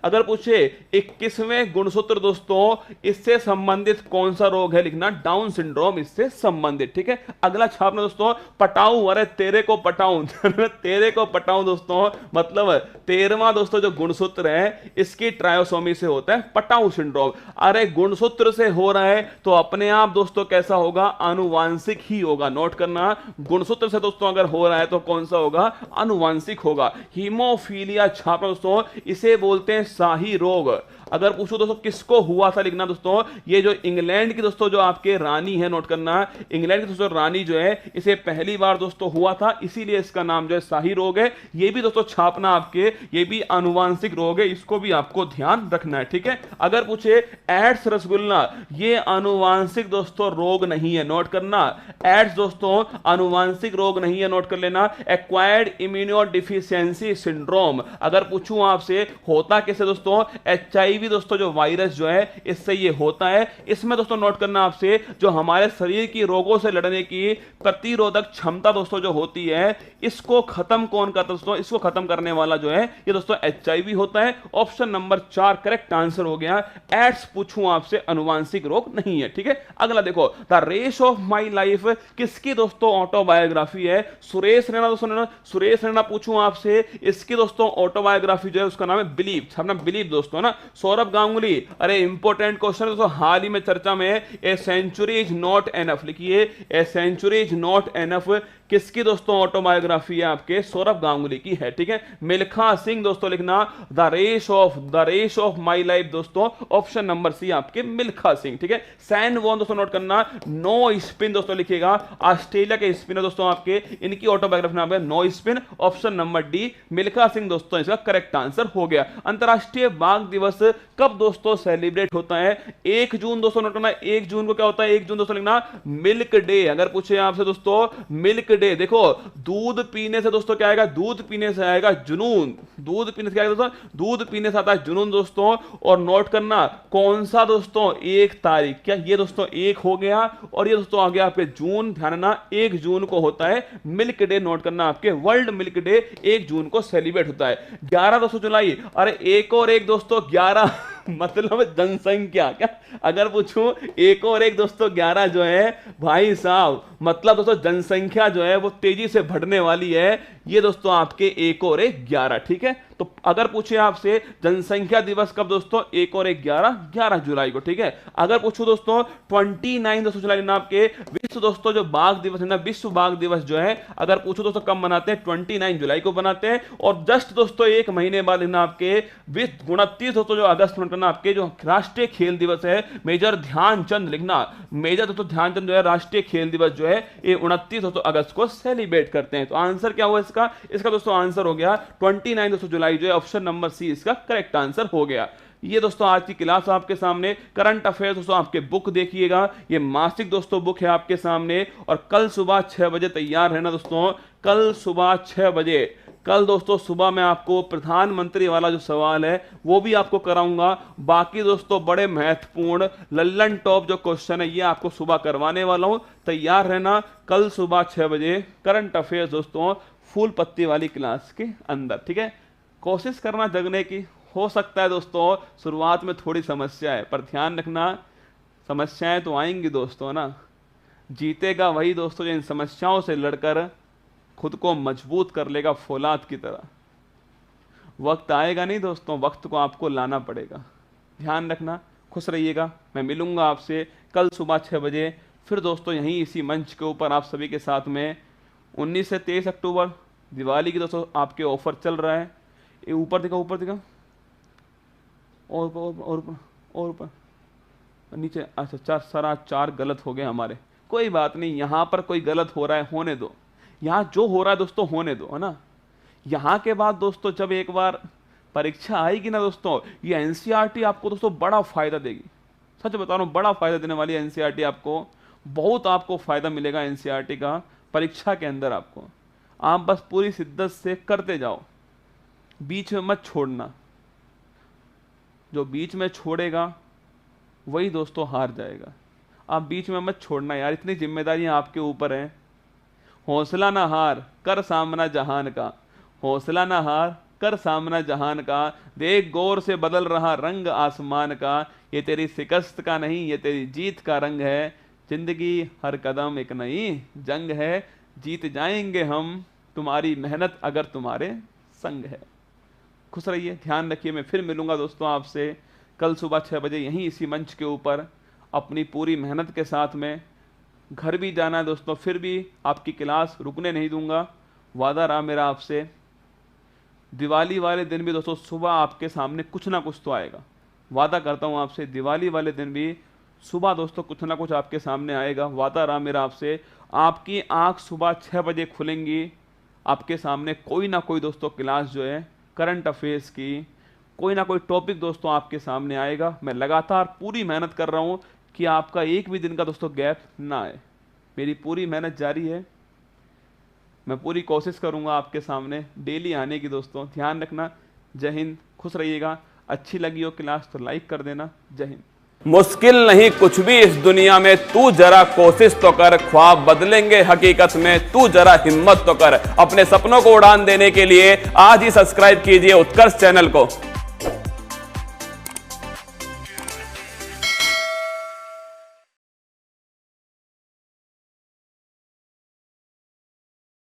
अगर पूछे 21वें गुणसूत्र दोस्तों इससे संबंधित कौन सा रोग है? लिखना डाउन सिंड्रोम इससे संबंधित, ठीक है। अगला छापना दोस्तों पटाऊ, अरे तेरे को पटाऊं तेरे को पटाऊं दोस्तों मतलब 13वां दोस्तों जो गुणसूत्र है इसकी ट्रायोसोमी से होता है पटाऊ सिंड्रोम। अरे गुणसूत्र से हो रहा है तो अपने आप दोस्तों कैसा होगा? अनुवांशिक ही होगा। नोट करना, गुणसूत्र से दोस्तों अगर हो रहा है तो कौन सा होगा? अनुवांशिक होगा। हीमोफीलिया छापना दोस्तों, इसे बोलते हैं शाही रोग। अगर पूछो दोस्तों किसको हुआ था? लिखना दोस्तों ये जो इंग्लैंड की दोस्तों जो आपके रानी है, नोट करना, इंग्लैंड की दोस्तों रानी जो है इसे पहली बार दोस्तों हुआ था, इसीलिए इसका नाम जो है शाही रोग है। ये भी दोस्तों छापना आपके, ये भी अनुवांशिक रोग है, इसको भी आपको ध्यान रखना है, ठीक है। अगर पूछे एड्स रसगुल्ला, ये अनुवांशिक दोस्तों रोग नहीं है, नोट करना। एड्स दोस्तों अनुवांशिक रोग नहीं है, नोट कर लेना। एक्वायर्ड इम्यूनो डिफिशियंसी सिंड्रोम अगर पूछूं आपसे होता कैसे दोस्तों? HIV दोस्तों जो वायरस जो है इससे ये होता है। इसमें दोस्तों नोट करना आपसे जो हमारे शरीर की रोगों से लड़ने की प्रतिरोधक क्षमता दोस्तों जो होती है इसको खत्म कौन करता है दोस्तों? इसको खत्म करने वाला जो है ये दोस्तों HIV होता है। ऑप्शन नंबर 4 करेक्ट आंसर हो गया। एड्स पूछूं आपसे अनुवांशिक रोग नहीं है, ठीक है। अगला देखो, the race of my life किसकी दोस्तों ऑटोबायोग्राफी है? सुरेश रैना दोस्तों, सुरेश रैना पूछूं आपसे इसकी दोस्तों ऑटोबायोग्राफी जो है उसका नाम है बिलीव, छापना बिलीव दोस्तों ना। सौरभ गांगुली, अरे इंपॉर्टेंट क्वेश्चन दोस्तों, हाल ही में चर्चा में, A century is not enough लिखिए, A century is not enough किसकी दोस्तों ऑटोबायोग्राफी है? आपके सौरभ गांगुली की है, ठीक है। मिल्खा सिंह दोस्तों लिखना, the race of my life दोस्तों, ऑप्शन नंबर सी आपके मिल्खा सिंह, ठीक है। सैन वॉन दोस्तों नोट करना, नो स्पिन दोस्तों लिखिएगा, ऑस्ट्रेलिया के स्पिनर दोस्तों आपके, इनकी ऑटोबायोग्राफी नाम है no spin, option number D Milkha Singh दोस्तों इसका करेक्ट आंसर हो गया। अंतरराष्ट्रीय बाघ दिवस कब दोस्तों सेलिब्रेट होता है? 1 जून दोस्तों नोट करना, 1 जून को क्या होता है? 1 जून दोस्तों लिखना मिल्क डे। अगर पूछे आपसे दोस्तों मिल्क डे, देखो दूध पीने से दोस्तों क्या आएगा? दूध पीने से आएगा जुनून, दूध पीने से क्या आएगा दोस्तों? दूध पीने से आता है जुनून दोस्तों। और नोट करना कौन सा दोस्तों? 1 तारीख, क्या ये दोस्तों 1 हो गया और ये दोस्तों आ गया आपके जून, ध्यान रखना 1 जून को होता है मिल्क डे, नोट करना आपके वर्ल्ड मिल्क डे 1 जून को सेलिब्रेट होता है। 11 दोस्तों जुलाई, अरे 1 और 1 दोस्तों 11 मतलब जनसंख्या, क्या अगर पूछूं 1 और 1 दोस्तों 11 जो है भाई साहब मतलब दोस्तों जनसंख्या जो है वो तेजी से बढ़ने वाली है। ये दोस्तों आपके 1 और 1 11, ठीक है। तो अगर पूछे आपसे जनसंख्या दिवस कब दोस्तों? 1 और 1 11 जुलाई को, ठीक है। अगर पूछूं दोस्तों 29 दोस्तों जुलाई ना आपके विश्व दोस्तों जो बाघ दिवस है ना, विश्व बाघ दिवस जो है अगर पूछूं दोस्तों कब मनाते हैं? 29 जुलाई को बनाते हैं। और जस्ट दोस्तों 1 महीने बाद ना आपके 29 दोस्तों जो अगस्त में ना आपके जो राष्ट्रीय खेल दिवस है मेजर ध्यानचंद लिखना, मेजर दोस्तों ध्यानचंद जो है राष्ट्रीय खेल दिवस जो है ये 29 दोस्तों अगस्त को सेलिब्रेट करते हैं। तो आंसर क्या हुआ इसका दोस्तों आंसर हो गया 29 दोस्तों जुलाई जो है, ऑप्शन नंबर सी इसका करेक्ट आंसर हो गया। ये दोस्तों आज की क्लास आपके सामने, करंट अफेयर्स दोस्तों आपके बुक देखिएगा, ये मासिक दोस्तों बुक है आपके सामने। और कल सुबह 6 बजे तैयार रहना दोस्तों, कल सुबह 6 बजे कल दोस्तों सुबह मैं आपको प्रधानमंत्री वाला जो सवाल है वो भी आपको कराऊंगा। बाकी दोस्तों बड़े महत्वपूर्ण लल्लन टॉप जो क्वेश्चन है ये आपको सुबह करवाने वाला हूं, तैयार रहना। कल सुबह 6 बजे करंट अफेयर्स दोस्तों फूल पत्ती वाली क्लास के अंदर, ठीक है। कोशिश करना जगने की। हो सकता है दोस्तों शुरुआत में थोड़ी समस्या है, पर ध्यान रखना समस्याएं तो आएंगी दोस्तों ना, जीतेगा वही दोस्तों जो इन समस्याओं से लड़कर खुद को मजबूत कर लेगा फौलाद की तरह। वक्त आएगा नहीं दोस्तों, वक्त को आपको लाना पड़ेगा। ध्यान रखना, खुश रहिएगा। मैं मिलूंगा आपसे कल सुबह 6 बजे फिर दोस्तों यहीं इसी मंच के ऊपर आप सभी के साथ में। 19 से 23 अक्टूबर दिवाली की दोस्तों आपके ऑफर चल रहा है। ये ऊपर दिखा, ऊपर दिखा, और ऊपर नीचे। अच्छा, 4 सारा 4 गलत हो गए हमारे। कोई बात नहीं, यहाँ पर कोई गलत हो रहा है होने दो, यहाँ जो हो रहा है दोस्तों होने दो, है ना। यहाँ के बाद दोस्तों जब एक बार परीक्षा आएगी ना दोस्तों, ये एनसीईआरटी आपको दोस्तों बड़ा फायदा देगी। सच बता रहा हूँ, बड़ा फायदा देने वाली है एनसीईआरटी आपको। बहुत आपको फायदा मिलेगा एनसीईआरटी का परीक्षा के अंदर आपको। आप बस पूरी शिद्दत से करते जाओ, बीच में मत छोड़ना। जो बीच में छोड़ेगा वही दोस्तों हार जाएगा। आप बीच में मत छोड़ना यार, इतनी जिम्मेदारियां आपके ऊपर हैं। हौसला ना हार, कर सामना जहान का। हौसला ना हार, कर सामना जहान का। देख गौर से बदल रहा रंग आसमान का। ये तेरी शिकस्त का नहीं, ये तेरी जीत का रंग है। जिंदगी हर कदम एक नई जंग है। जीत जाएंगे हम, तुम्हारी मेहनत अगर तुम्हारे संग है। खुश रहिए, ध्यान रखिए। मैं फिर मिलूंगा दोस्तों आपसे कल सुबह 6 बजे यहीं इसी मंच के ऊपर अपनी पूरी मेहनत के साथ में। घर भी जाना है दोस्तों, फिर भी आपकी क्लास रुकने नहीं दूंगा, वादा रहा मेरा आपसे। दिवाली वाले दिन भी दोस्तों सुबह आपके सामने कुछ ना कुछ तो आएगा, वादा करता हूं आपसे। दिवाली वाले दिन भी सुबह दोस्तों कुछ ना कुछ आपके सामने आएगा, वादा रहा मेरा आपसे। आपकी आंख सुबह 6 बजे खुलेंगी, आपके सामने कोई ना कोई दोस्तों क्लास जो है करंट अफेयर्स की, कोई ना कोई टॉपिक दोस्तों आपके सामने आएगा। मैं लगातार पूरी मेहनत कर रहा हूं कि आपका एक भी दिन का दोस्तों गैप ना आए। मेरी पूरी मेहनत जारी है, मैं पूरी कोशिश करूंगा आपके सामने डेली आने की दोस्तों। ध्यान रखना, जय हिंद, खुश रहिएगा। अच्छी लगी हो क्लास तो लाइक कर देना। जय हिंद। मुश्किल नहीं कुछ भी इस दुनिया में, तू जरा कोशिश तो कर। ख्वाब बदलेंगे हकीकत में, तू जरा हिम्मत तो कर। अपने सपनों को उड़ान देने के लिए आज ही सब्सक्राइब कीजिए उत्कर्ष चैनल को।